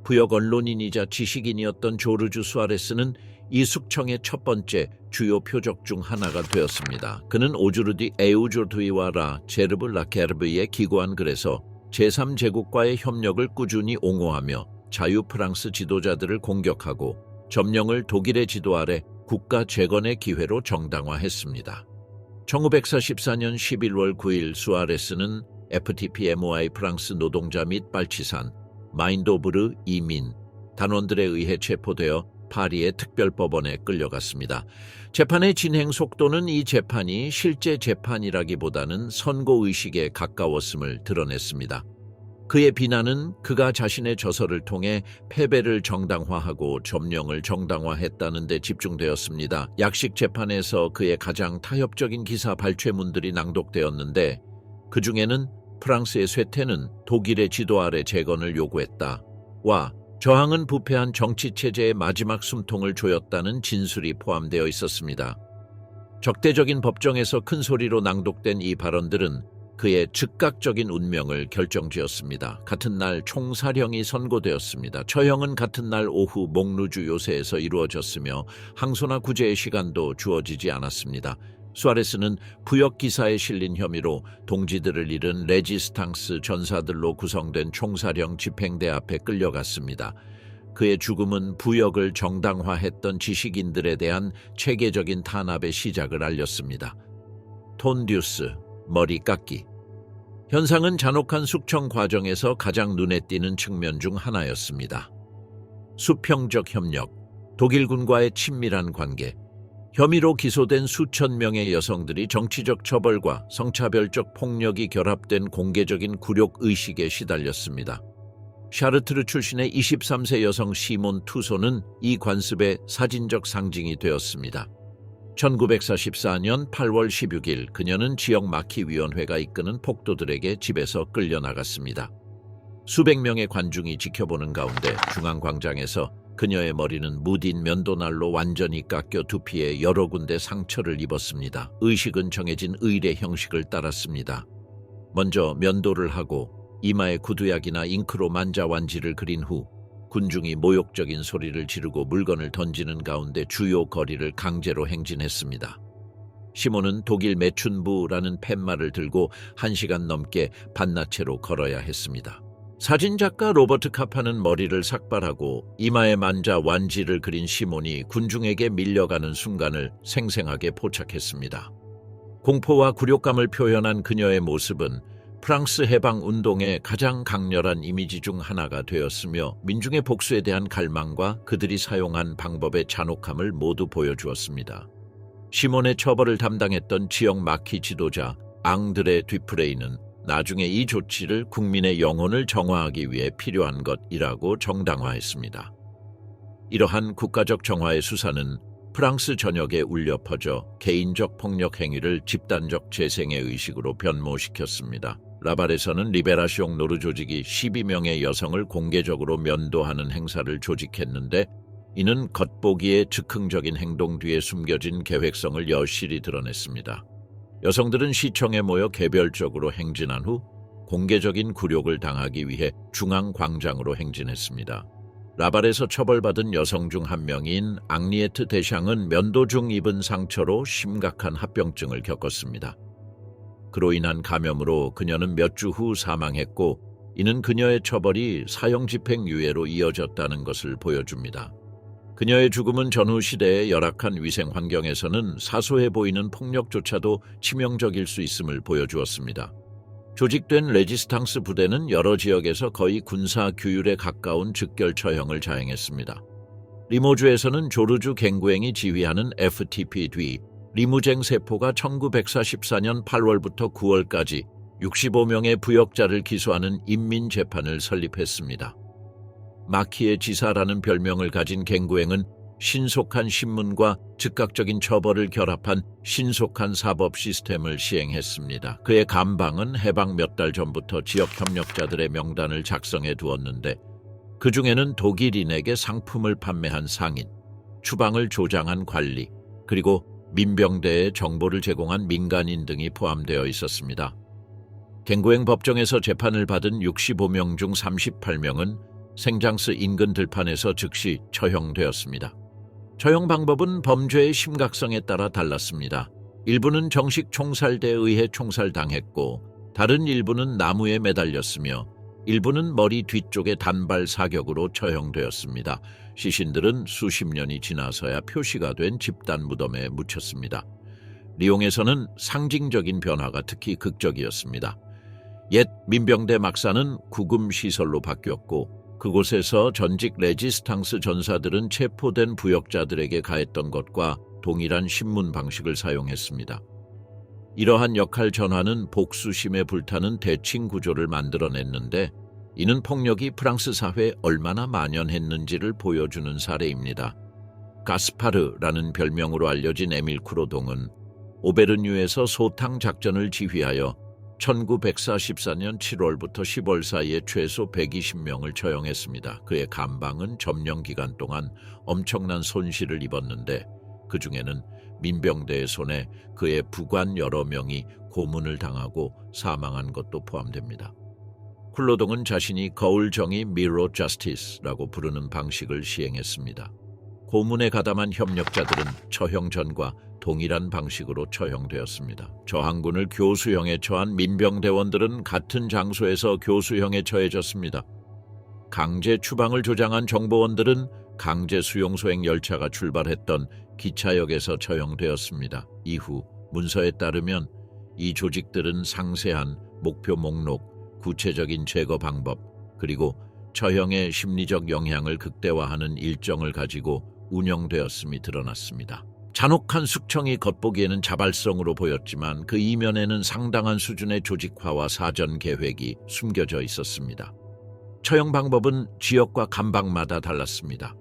부역 언론인이자 지식인이었던 조르주 수아레스는 이 숙청의 첫 번째 주요 표적 중 하나가 되었습니다. 그는 오주르디 에우조드이와라 제르브 라케르브의 기고한 글에서 제3제국과의 협력을 꾸준히 옹호하며 자유 프랑스 지도자들을 공격하고 점령을 독일의 지도 아래 국가 재건의 기회로 정당화했습니다. 1944년 11월 9일 수아레스는 FTP-MOI 프랑스 노동자 및 빨치산, 마인도브르 이민 단원들에 의해 체포되어 파리의 특별법원에 끌려갔습니다. 재판의 진행 속도는 이 재판이 실제 재판이라기보다는 선고의식에 가까웠음을 드러냈습니다. 그의 비난은 그가 자신의 저서를 통해 패배를 정당화하고 점령을 정당화했다는 데 집중되었습니다. 약식 재판에서 그의 가장 타협적인 기사 발췌문들이 낭독되었는데 그 중에는 프랑스의 쇠퇴는 독일의 지도 아래 재건을 요구했다. 와 저항은 부패한 정치체제의 마지막 숨통을 조였다는 진술이 포함되어 있었습니다. 적대적인 법정에서 큰 소리로 낭독된 이 발언들은 그의 즉각적인 운명을 결정지었습니다. 같은 날 총사령이 선고되었습니다. 처형은 같은 날 오후 몽루주 요새에서 이루어졌으며 항소나 구제의 시간도 주어지지 않았습니다. 수아레스는 부역 기사에 실린 혐의로 동지들을 잃은 레지스탕스 전사들로 구성된 총사령 집행대 앞에 끌려갔습니다. 그의 죽음은 부역을 정당화했던 지식인들에 대한 체계적인 탄압의 시작을 알렸습니다. 톤듀스, 머리 깎기. 현상은 잔혹한 숙청 과정에서 가장 눈에 띄는 측면 중 하나였습니다. 수평적 협력, 독일군과의 친밀한 관계, 혐의로 기소된 수천 명의 여성들이 정치적 처벌과 성차별적 폭력이 결합된 공개적인 굴욕 의식에 시달렸습니다. 샤르트르 출신의 23세 여성 시몬 투소는 이 관습의 사진적 상징이 되었습니다. 1944년 8월 16일 그녀는 지역 마키위원회가 이끄는 폭도들에게 집에서 끌려나갔습니다. 수백 명의 관중이 지켜보는 가운데 중앙광장에서 그녀의 머리는 무딘 면도날로 완전히 깎여 두피에 여러 군데 상처를 입었습니다. 의식은 정해진 의례 형식을 따랐습니다. 먼저 면도를 하고 이마에 구두약이나 잉크로 만자완지를 그린 후 군중이 모욕적인 소리를 지르고 물건을 던지는 가운데 주요 거리를 강제로 행진했습니다. 시몬은 독일 매춘부라는 팻말을 들고 1시간 넘게 반나체로 걸어야 했습니다. 사진작가 로버트 카파는 머리를 삭발하고 이마에 만자 완지를 그린 시몬이 군중에게 밀려가는 순간을 생생하게 포착했습니다. 공포와 굴욕감을 표현한 그녀의 모습은 프랑스 해방운동의 가장 강렬한 이미지 중 하나가 되었으며 민중의 복수에 대한 갈망과 그들이 사용한 방법의 잔혹함을 모두 보여주었습니다. 시몬의 처벌을 담당했던 지역 마키 지도자 앙드레 뒤프레이는 나중에 이 조치를 국민의 영혼을 정화하기 위해 필요한 것이라고 정당화했습니다. 이러한 국가적 정화의 수사는 프랑스 전역에 울려 퍼져 개인적 폭력 행위를 집단적 재생의 의식으로 변모시켰습니다. 라발에서는 리베라시옹 노르 조직이 12명의 여성을 공개적으로 면도하는 행사를 조직했는데 이는 겉보기에 즉흥적인 행동 뒤에 숨겨진 계획성을 여실히 드러냈습니다. 여성들은 시청에 모여 개별적으로 행진한 후 공개적인 굴욕을 당하기 위해 중앙광장으로 행진했습니다. 라발에서 처벌받은 여성 중 한 명인 앙리에트 데샹은 면도 중 입은 상처로 심각한 합병증을 겪었습니다. 그로 인한 감염으로 그녀는 몇 주 후 사망했고 이는 그녀의 처벌이 사형 집행유예로 이어졌다는 것을 보여줍니다. 그녀의 죽음은 전후 시대의 열악한 위생 환경에서는 사소해 보이는 폭력조차도 치명적일 수 있음을 보여주었습니다. 조직된 레지스탕스 부대는 여러 지역에서 거의 군사 규율에 가까운 즉결 처형을 자행했습니다. 리모주에서는 조르주 갱구행이 지휘하는 FTP 뒤 리무쟁 세포가 1944년 8월부터 9월까지 65명의 부역자를 기소하는 인민재판을 설립했습니다. 마키의 지사라는 별명을 가진 갱구행은 신속한 신문과 즉각적인 처벌을 결합한 신속한 사법 시스템을 시행했습니다. 그의 감방은 해방 몇 달 전부터 지역 협력자들의 명단을 작성해 두었는데 그 중에는 독일인에게 상품을 판매한 상인, 추방을 조장한 관리, 그리고 민병대에 정보를 제공한 민간인 등이 포함되어 있었습니다. 갱구행 법정에서 재판을 받은 65명 중 38명은 생장스 인근 들판에서 즉시 처형되었습니다. 처형 방법은 범죄의 심각성에 따라 달랐습니다. 일부는 정식 총살대에 의해 총살당했고 다른 일부는 나무에 매달렸으며 일부는 머리 뒤쪽에 단발 사격으로 처형되었습니다. 시신들은 수십 년이 지나서야 표시가 된 집단 무덤에 묻혔습니다. 리옹에서는 상징적인 변화가 특히 극적이었습니다. 옛 민병대 막사는 구금시설로 바뀌었고 그곳에서 전직 레지스탕스 전사들은 체포된 부역자들에게 가했던 것과 동일한 신문 방식을 사용했습니다. 이러한 역할 전환은 복수심에 불타는 대칭 구조를 만들어냈는데 이는 폭력이 프랑스 사회에 얼마나 만연했는지를 보여주는 사례입니다. 가스파르라는 별명으로 알려진 에밀 쿠로동은 오베르뉴에서 소탕 작전을 지휘하여 1944년 7월부터 10월 사이에 최소 120명을 처형했습니다. 그의 감방은 점령 기간 동안 엄청난 손실을 입었는데 그 중에는 민병대의 손에 그의 부관 여러 명이 고문을 당하고 사망한 것도 포함됩니다. 쿨로동은 자신이 거울 정의 Mirror Justice라고 부르는 방식을 시행했습니다. 고문에 가담한 협력자들은 처형 전과 동일한 방식으로 처형되었습니다. 저항군을 교수형에 처한 민병대원들은 같은 장소에서 교수형에 처해졌습니다. 강제 추방을 조장한 정보원들은 강제 수용소행 열차가 출발했던 기차역에서 처형되었습니다. 이후 문서에 따르면 이 조직들은 상세한 목표 목록, 구체적인 제거 방법, 그리고 처형의 심리적 영향을 극대화하는 일정을 가지고 운영되었음이 드러났습니다. 잔혹한 숙청이 겉보기에는 자발성으로 보였지만 그 이면에는 상당한 수준의 조직화와 사전 계획이 숨겨져 있었습니다. 처형 방법은 지역과 감방마다 달랐습니다.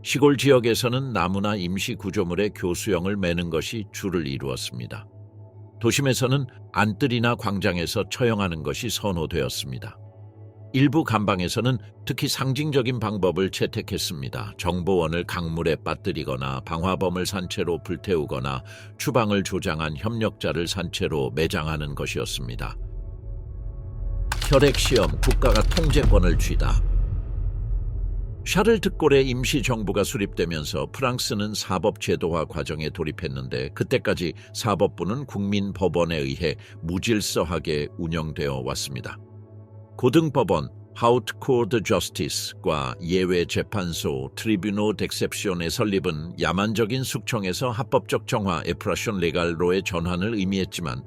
시골 지역에서는 나무나 임시 구조물에 교수형을 매는 것이 주를 이루었습니다. 도심에서는 안뜰이나 광장에서 처형하는 것이 선호되었습니다. 일부 감방에서는 특히 상징적인 방법을 채택했습니다. 정보원을 강물에 빠뜨리거나 방화범을 산채로 불태우거나 추방을 조장한 협력자를 산채로 매장하는 것이었습니다. 혈액시험, 국가가 통제권을 쥐다. 샤를 드골의 임시정부가 수립되면서 프랑스는 사법제도화 과정에 돌입했는데 그때까지 사법부는 국민법원에 의해 무질서하게 운영되어 왔습니다. 고등법원 하우트 코드 저스티스과 예외 재판소 트리뷰노 덱셉션의 설립은 야만적인 숙청에서 합법적 정화 에프라션 레갈로의 전환을 의미했지만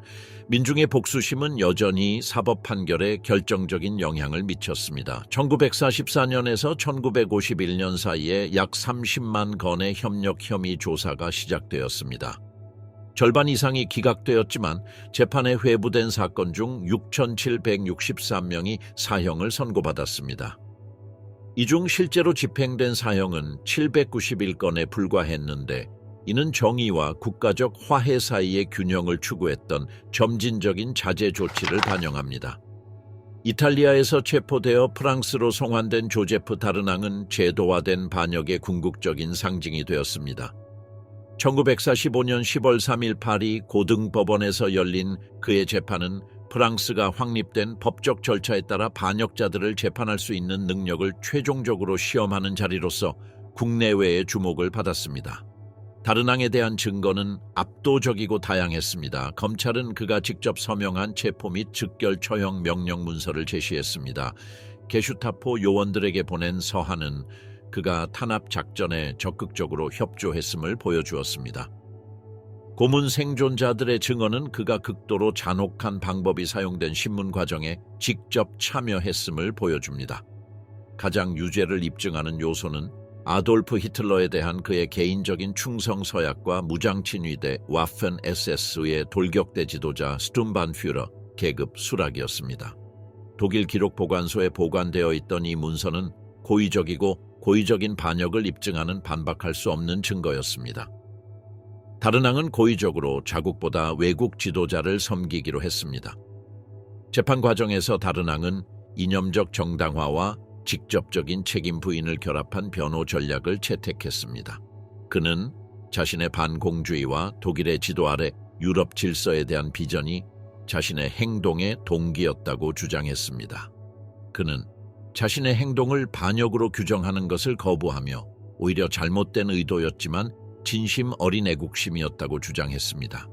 민중의 복수심은 여전히 사법 판결에 결정적인 영향을 미쳤습니다. 1944년에서 1951년 사이에 약 30만 건의 협력 혐의 조사가 시작되었습니다. 절반 이상이 기각되었지만 재판에 회부된 사건 중 6,763명이 사형을 선고받았습니다. 이 중 실제로 집행된 사형은 791건에 불과했는데 이는 정의와 국가적 화해 사이의 균형을 추구했던 점진적인 자제 조치를 반영합니다. 이탈리아에서 체포되어 프랑스로 송환된 조제프 다르낭은 제도화된 반역의 궁극적인 상징이 되었습니다. 1945년 10월 3일 파리 고등법원에서 열린 그의 재판은 프랑스가 확립된 법적 절차에 따라 반역자들을 재판할 수 있는 능력을 최종적으로 시험하는 자리로서 국내외의 주목을 받았습니다. 다르낭에 대한 증거는 압도적이고 다양했습니다. 검찰은 그가 직접 서명한 체포 및 즉결 처형 명령 문서를 제시했습니다. 게슈타포 요원들에게 보낸 서한은 그가 탄압 작전에 적극적으로 협조했음을 보여주었습니다. 고문 생존자들의 증언은 그가 극도로 잔혹한 방법이 사용된 신문 과정에 직접 참여했음을 보여줍니다. 가장 유죄를 입증하는 요소는 아돌프 히틀러에 대한 그의 개인적인 충성 서약과 무장친위대 와펜 SS의 돌격대 지도자 스툼반퓨러 계급 수락이었습니다. 독일 기록 보관소에 보관되어 있던 이 문서는 고의적인 반역을 입증하는 반박할 수 없는 증거였습니다. 다르낭은 고의적으로 자국보다 외국 지도자를 섬기기로 했습니다. 재판 과정에서 다르낭은 이념적 정당화와 직접적인 책임 부인을 결합한 변호 전략을 채택했습니다. 그는 자신의 반공주의와 독일의 지도 아래 유럽 질서에 대한 비전이 자신의 행동의 동기였다고 주장했습니다. 그는 자신의 행동을 반역으로 규정하는 것을 거부하며 오히려 잘못된 의도였지만 진심 어린 애국심이었다고 주장했습니다.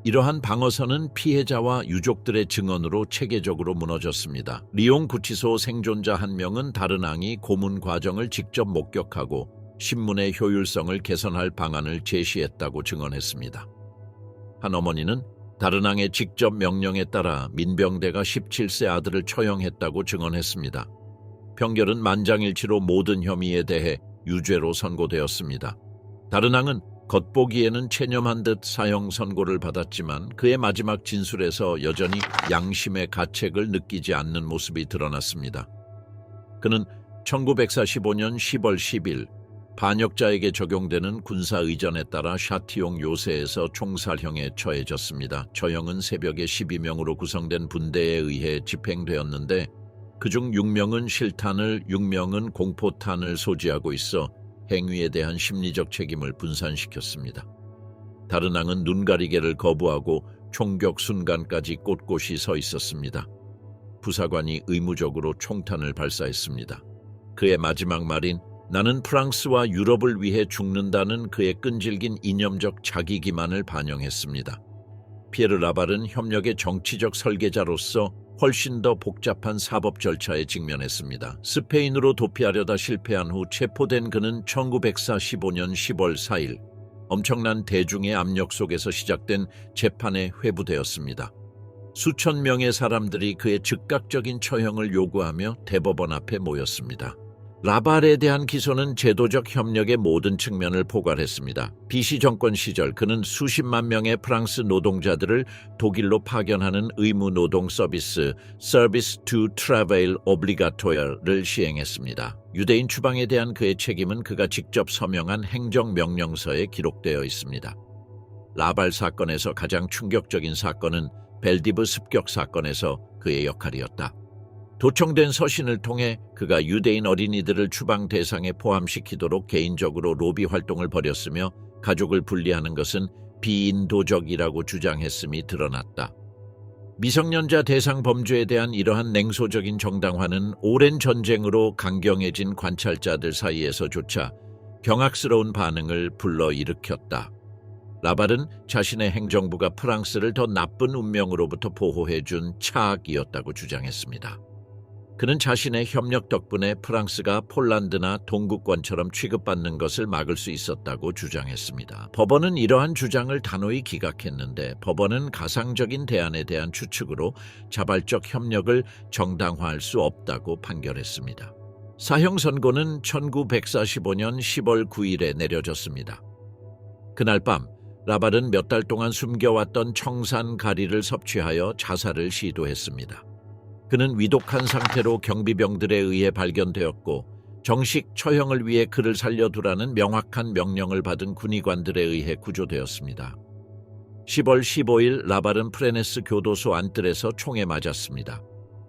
이러한 방어선은 피해자와 유족들의 증언으로 체계적으로 무너졌습니다. 리옹 구치소 생존자 한 명은 다르낭이 고문 과정을 직접 목격하고 신문의 효율성을 개선할 방안을 제시했다고 증언했습니다. 한 어머니는 다르낭의 직접 명령에 따라 민병대가 17세 아들을 처형했다고 증언했습니다. 평결은 만장일치로 모든 혐의에 대해 유죄로 선고되었습니다. 다르낭은 겉보기에는 체념한 듯 사형 선고를 받았지만 그의 마지막 진술에서 여전히 양심의 가책을 느끼지 않는 모습이 드러났습니다. 그는 1945년 10월 10일 반역자에게 적용되는 군사의전에 따라 샤티용 요새에서 총살형에 처해졌습니다. 처형은 새벽에 12명으로 구성된 분대에 의해 집행되었는데 그중 6명은 실탄을, 6명은 공포탄을 소지하고 있어 행위에 대한 심리적 책임을 분산시켰습니다. 다르낭은 눈가리개를 거부하고 총격 순간까지 꼿꼿이 서 있었습니다. 부사관이 의무적으로 총탄을 발사했습니다. 그의 마지막 말인 나는 프랑스와 유럽을 위해 죽는다는 그의 끈질긴 이념적 자기 기만을 반영했습니다. 피에르 라발은 협력의 정치적 설계자로서 훨씬 더 복잡한 사법 절차에 직면했습니다. 스페인으로 도피하려다 실패한 후 체포된 그는 1945년 10월 4일 엄청난 대중의 압력 속에서 시작된 재판에 회부되었습니다. 수천 명의 사람들이 그의 즉각적인 처형을 요구하며 대법원 앞에 모였습니다. 라발에 대한 기소는 제도적 협력의 모든 측면을 포괄했습니다. 비시 정권 시절 그는 수십만 명의 프랑스 노동자들을 독일로 파견하는 의무 노동 서비스 Service to Travail Obligatoire를 시행했습니다. 유대인 추방에 대한 그의 책임은 그가 직접 서명한 행정명령서에 기록되어 있습니다. 라발 사건에서 가장 충격적인 사건은 벨디브 습격 사건에서 그의 역할이었다. 도청된 서신을 통해 그가 유대인 어린이들을 추방 대상에 포함시키도록 개인적으로 로비 활동을 벌였으며 가족을 분리하는 것은 비인도적이라고 주장했음이 드러났다. 미성년자 대상 범죄에 대한 이러한 냉소적인 정당화는 오랜 전쟁으로 강경해진 관찰자들 사이에서조차 경악스러운 반응을 불러일으켰다. 라발은 자신의 행정부가 프랑스를 더 나쁜 운명으로부터 보호해준 차악이었다고 주장했습니다. 그는 자신의 협력 덕분에 프랑스가 폴란드나 동구권처럼 취급받는 것을 막을 수 있었다고 주장했습니다. 법원은 이러한 주장을 단호히 기각했는데 법원은 가상적인 대안에 대한 추측으로 자발적 협력을 정당화할 수 없다고 판결했습니다. 사형 선고는 1945년 10월 9일에 내려졌습니다. 그날 밤 라발은 몇 달 동안 숨겨왔던 청산 가리를 섭취하여 자살을 시도했습니다. 그는 위독한 상태로 경비병들에 의해 발견되었고 정식 처형을 위해 그를 살려두라는 명확한 명령을 받은 군의관들에 의해 구조되었습니다. 10월 15일 라발은 프레네스 교도소 안뜰에서 총에 맞았습니다.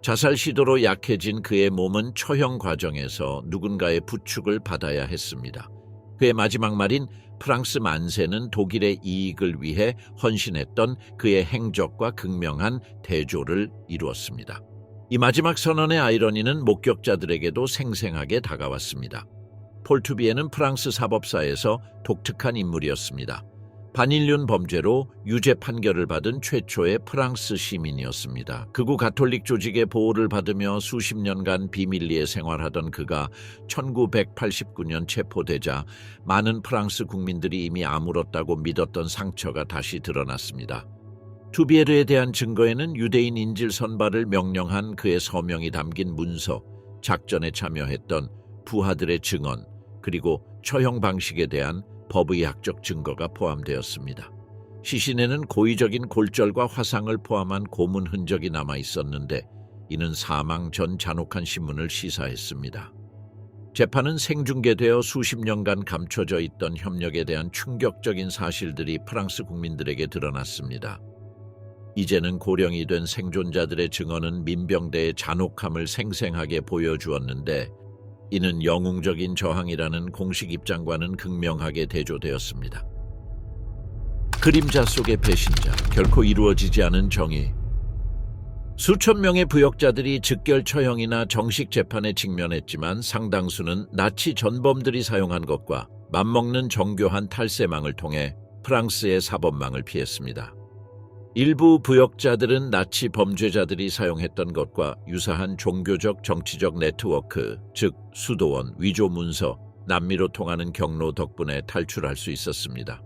자살 시도로 약해진 그의 몸은 처형 과정에서 누군가의 부축을 받아야 했습니다. 그의 마지막 말인 프랑스 만세는 독일의 이익을 위해 헌신했던 그의 행적과 극명한 대조를 이루었습니다. 이 마지막 선언의 아이러니는 목격자들에게도 생생하게 다가왔습니다. 폴투비에는 프랑스 사법사에서 독특한 인물이었습니다. 반인륜 범죄로 유죄 판결을 받은 최초의 프랑스 시민이었습니다. 극우 가톨릭 조직의 보호를 받으며 수십 년간 비밀리에 생활하던 그가 1989년 체포되자 많은 프랑스 국민들이 이미 아물었다고 믿었던 상처가 다시 드러났습니다. 투비에르에 대한 증거에는 유대인 인질 선발을 명령한 그의 서명이 담긴 문서, 작전에 참여했던 부하들의 증언, 그리고 처형 방식에 대한 법의학적 증거가 포함되었습니다. 시신에는 고의적인 골절과 화상을 포함한 고문 흔적이 남아 있었는데 이는 사망 전 잔혹한 신문을 시사했습니다. 재판은 생중계되어 수십 년간 감춰져 있던 협력에 대한 충격적인 사실들이 프랑스 국민들에게 드러났습니다. 이제는 고령이 된 생존자들의 증언은 민병대의 잔혹함을 생생하게 보여주었는데 이는 영웅적인 저항이라는 공식 입장과는 극명하게 대조되었습니다. 그림자 속의 배신자, 결코 이루어지지 않은 정의. 수천 명의 부역자들이 즉결 처형이나 정식 재판에 직면했지만 상당수는 나치 전범들이 사용한 것과 맞먹는 정교한 탈세망을 통해 프랑스의 사법망을 피했습니다. 일부 부역자들은 나치 범죄자들이 사용했던 것과 유사한 종교적 정치적 네트워크, 즉 수도원, 위조 문서, 남미로 통하는 경로 덕분에 탈출할 수 있었습니다.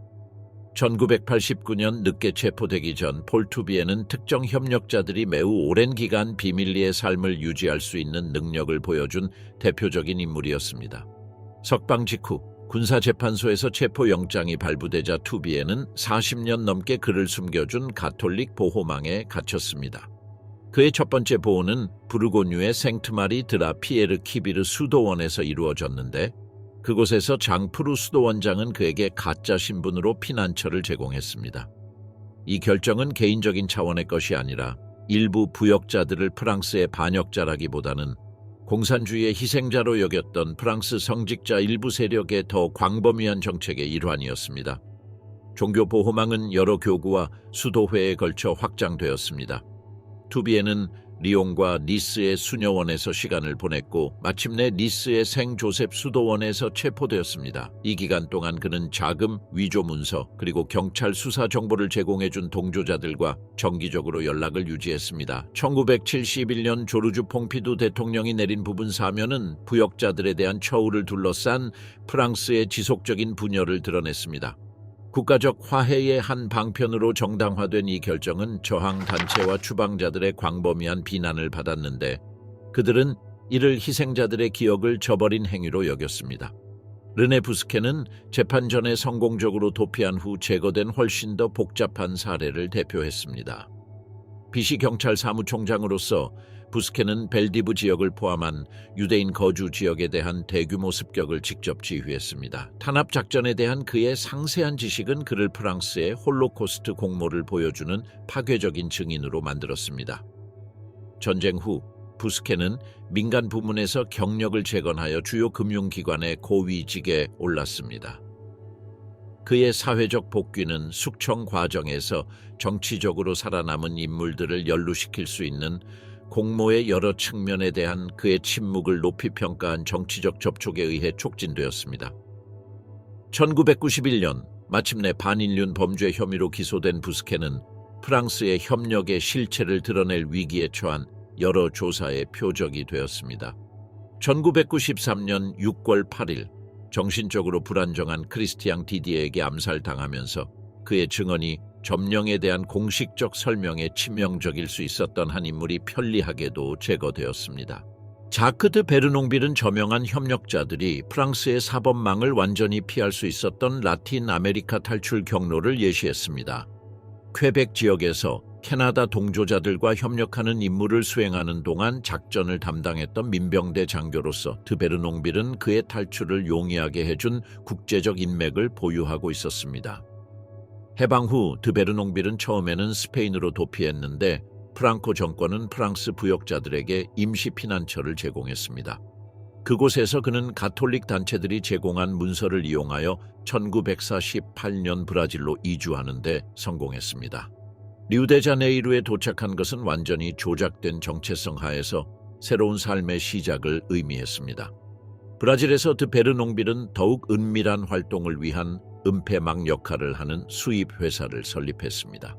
1989년 늦게 체포되기 전 폴 투비에는 특정 협력자들이 매우 오랜 기간 비밀리에 삶을 유지할 수 있는 능력을 보여준 대표적인 인물이었습니다. 석방 직후 군사재판소에서 체포영장이 발부되자 투비에는 40년 넘게 그를 숨겨준 가톨릭 보호망에 갇혔습니다. 그의 첫 번째 보호는 부르고뉴의 생트마리 드라 피에르 키비르 수도원에서 이루어졌는데, 그곳에서 장프루 수도원장은 그에게 가짜 신분으로 피난처를 제공했습니다. 이 결정은 개인적인 차원의 것이 아니라 일부 부역자들을 프랑스의 반역자라기보다는 공산주의의 희생자로 여겼던 프랑스 성직자 일부 세력의 더 광범위한 정책의 일환이었습니다. 종교 보호망은 여러 교구와 수도회에 걸쳐 확장되었습니다. 투비에는 리옹과 니스의 수녀원에서 시간을 보냈고 마침내 니스의 생 조셉 수도원에서 체포되었습니다. 이 기간 동안 그는 자금, 위조 문서, 그리고 경찰 수사 정보를 제공해준 동조자들과 정기적으로 연락을 유지했습니다. 1971년 조르주 퐁피두 대통령이 내린 부분 사면은 부역자들에 대한 처우를 둘러싼 프랑스의 지속적인 분열을 드러냈습니다. 국가적 화해의 한 방편으로 정당화된 이 결정은 저항 단체와 추방자들의 광범위한 비난을 받았는데, 그들은 이를 희생자들의 기억을 저버린 행위로 여겼습니다. 르네 부스케는 재판 전에 성공적으로 도피한 후 제거된 훨씬 더 복잡한 사례를 대표했습니다. 비시 경찰 사무총장으로서 부스케는 벨디브 지역을 포함한 유대인 거주 지역에 대한 대규모 습격을 직접 지휘했습니다. 탄압 작전에 대한 그의 상세한 지식은 그를 프랑스의 홀로코스트 공모를 보여주는 파괴적인 증인으로 만들었습니다. 전쟁 후 부스케는 민간 부문에서 경력을 재건하여 주요 금융기관의 고위직에 올랐습니다. 그의 사회적 복귀는 숙청 과정에서 정치적으로 살아남은 인물들을 연루시킬 수 있는 공모의 여러 측면에 대한 그의 침묵을 높이 평가한 정치적 접촉에 의해 촉진되었습니다. 1991년 마침내 반인륜 범죄 혐의로 기소된 부스케는 프랑스의 협력의 실체를 드러낼 위기에 처한 여러 조사의 표적이 되었습니다. 1993년 6월 8일 정신적으로 불안정한 크리스티앙 디디에에게 암살당하면서 그의 증언이 점령에 대한 공식적 설명에 치명적일 수 있었던 한 인물이 편리하게도 제거되었습니다. 자크 드 베르농빌은 저명한 협력자들이 프랑스의 사법망을 완전히 피할 수 있었던 라틴 아메리카 탈출 경로를 예시했습니다. 퀘벡 지역에서 캐나다 동조자들과 협력하는 임무를 수행하는 동안 작전을 담당했던 민병대 장교로서 드 베르농빌은 그의 탈출을 용이하게 해준 국제적 인맥을 보유하고 있었습니다. 해방 후 드 베르농빌은 처음에는 스페인으로 도피했는데 프랑코 정권은 프랑스 부역자들에게 임시 피난처를 제공했습니다. 그곳에서 그는 가톨릭 단체들이 제공한 문서를 이용하여 1948년 브라질로 이주하는 데 성공했습니다. 리우데자네이루에 도착한 것은 완전히 조작된 정체성 하에서 새로운 삶의 시작을 의미했습니다. 브라질에서 드 베르농빌은 더욱 은밀한 활동을 위한 은폐막 역할을 하는 수입 회사를 설립했습니다.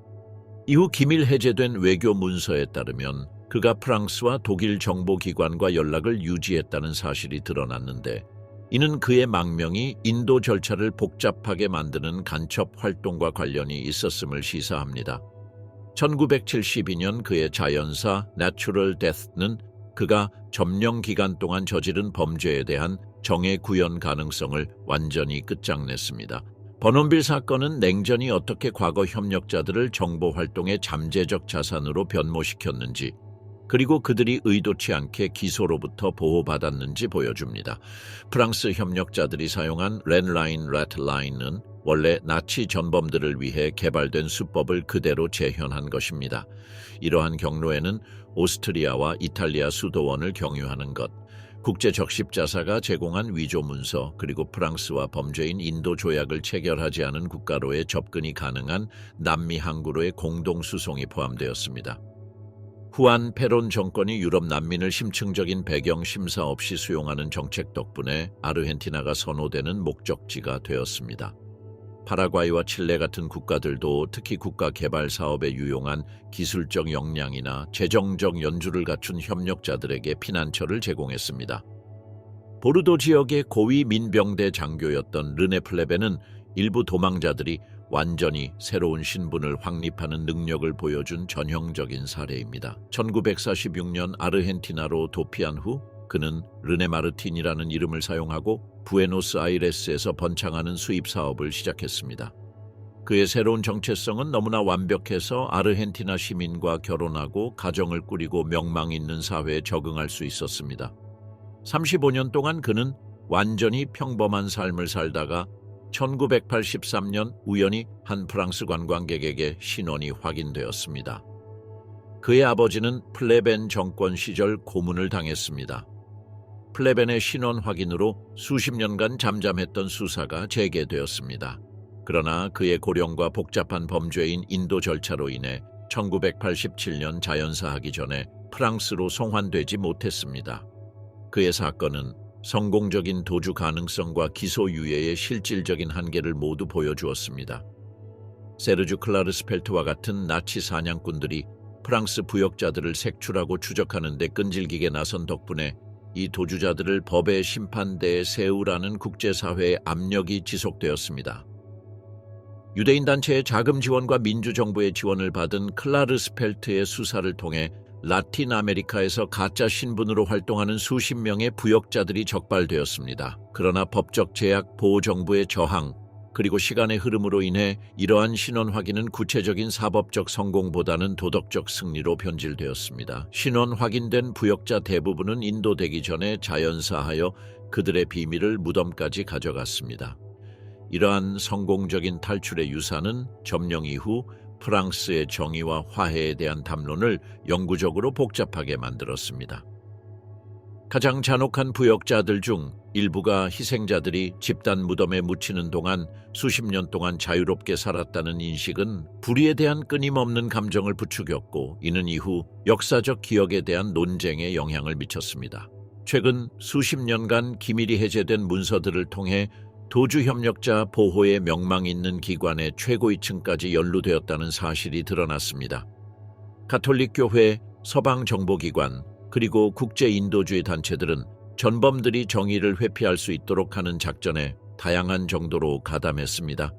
이후 기밀 해제된 외교 문서에 따르면 그가 프랑스와 독일 정보기관과 연락을 유지했다는 사실이 드러났는데, 이는 그의 망명이 인도 절차를 복잡하게 만드는 간첩 활동과 관련이 있었음을 시사합니다. 1972년 그의 자연사 Natural Death는 그가 점령 기간 동안 저지른 범죄에 대한 정의 구현 가능성을 완전히 끝장냈습니다. 버논빌 사건은 냉전이 어떻게 과거 협력자들을 정보활동의 잠재적 자산으로 변모시켰는지, 그리고 그들이 의도치 않게 기소로부터 보호받았는지 보여줍니다. 프랑스 협력자들이 사용한 렌라인 라트라인은 원래 나치 전범들을 위해 개발된 수법을 그대로 재현한 것입니다. 이러한 경로에는 오스트리아와 이탈리아 수도원을 경유하는 것, 국제적십자사가 제공한 위조 문서, 그리고 프랑스와 범죄인 인도 조약을 체결하지 않은 국가로의 접근이 가능한 남미 항구로의 공동 수송이 포함되었습니다. 후안 페론 정권이 유럽 난민을 심층적인 배경 심사 없이 수용하는 정책 덕분에 아르헨티나가 선호되는 목적지가 되었습니다. 파라과이와 칠레 같은 국가들도 특히 국가 개발 사업에 유용한 기술적 역량이나 재정적 연주를 갖춘 협력자들에게 피난처를 제공했습니다. 보르도 지역의 고위 민병대 장교였던 르네 플레베는 일부 도망자들이 완전히 새로운 신분을 확립하는 능력을 보여준 전형적인 사례입니다. 1946년 아르헨티나로 도피한 후 그는 르네 마르틴이라는 이름을 사용하고 부에노스아이레스에서 번창하는 수입 사업을 시작했습니다. 그의 새로운 정체성은 너무나 완벽해서 아르헨티나 시민과 결혼하고 가정을 꾸리고 명망 있는 사회에 적응할 수 있었습니다. 35년 동안 그는 완전히 평범한 삶을 살다가 1983년 우연히 한 프랑스 관광객에게 신원이 확인되었습니다. 그의 아버지는 플레벤 정권 시절 고문을 당했습니다. 플레벤의 신원 확인으로 수십 년간 잠잠했던 수사가 재개되었습니다. 그러나 그의 고령과 복잡한 범죄인 인도 절차로 인해 1987년 자연사하기 전에 프랑스로 송환되지 못했습니다. 그의 사건은 성공적인 도주 가능성과 기소유예의 실질적인 한계를 모두 보여주었습니다. 세르주 클라르스펠트와 같은 나치 사냥꾼들이 프랑스 부역자들을 색출하고 추적하는 데 끈질기게 나선 덕분에 이 도주자들을 법의 심판대에 세우라는 국제사회의 압력이 지속되었습니다. 유대인 단체의 자금 지원과 민주정부의 지원을 받은 클라르스펠트의 수사를 통해 라틴 아메리카에서 가짜 신분으로 활동하는 수십 명의 부역자들이 적발되었습니다. 그러나 법적 제약, 보호정부의 저항, 그리고 시간의 흐름으로 인해 이러한 신원 확인은 구체적인 사법적 성공보다는 도덕적 승리로 변질되었습니다. 신원 확인된 부역자 대부분은 인도되기 전에 자연사하여 그들의 비밀을 무덤까지 가져갔습니다. 이러한 성공적인 탈출의 유산은 점령 이후 프랑스의 정의와 화해에 대한 담론을 영구적으로 복잡하게 만들었습니다. 가장 잔혹한 부역자들 중 일부가 희생자들이 집단 무덤에 묻히는 동안 수십 년 동안 자유롭게 살았다는 인식은 불의에 대한 끊임없는 감정을 부추겼고, 이는 이후 역사적 기억에 대한 논쟁에 영향을 미쳤습니다. 최근 수십 년간 기밀이 해제된 문서들을 통해 도주 협력자 보호에 명망 있는 기관의 최고위층까지 연루되었다는 사실이 드러났습니다. 가톨릭 교회, 서방 정보기관, 그리고 국제 인도주의 단체들은 전범들이 정의를 회피할 수 있도록 하는 작전에 다양한 정도로 가담했습니다.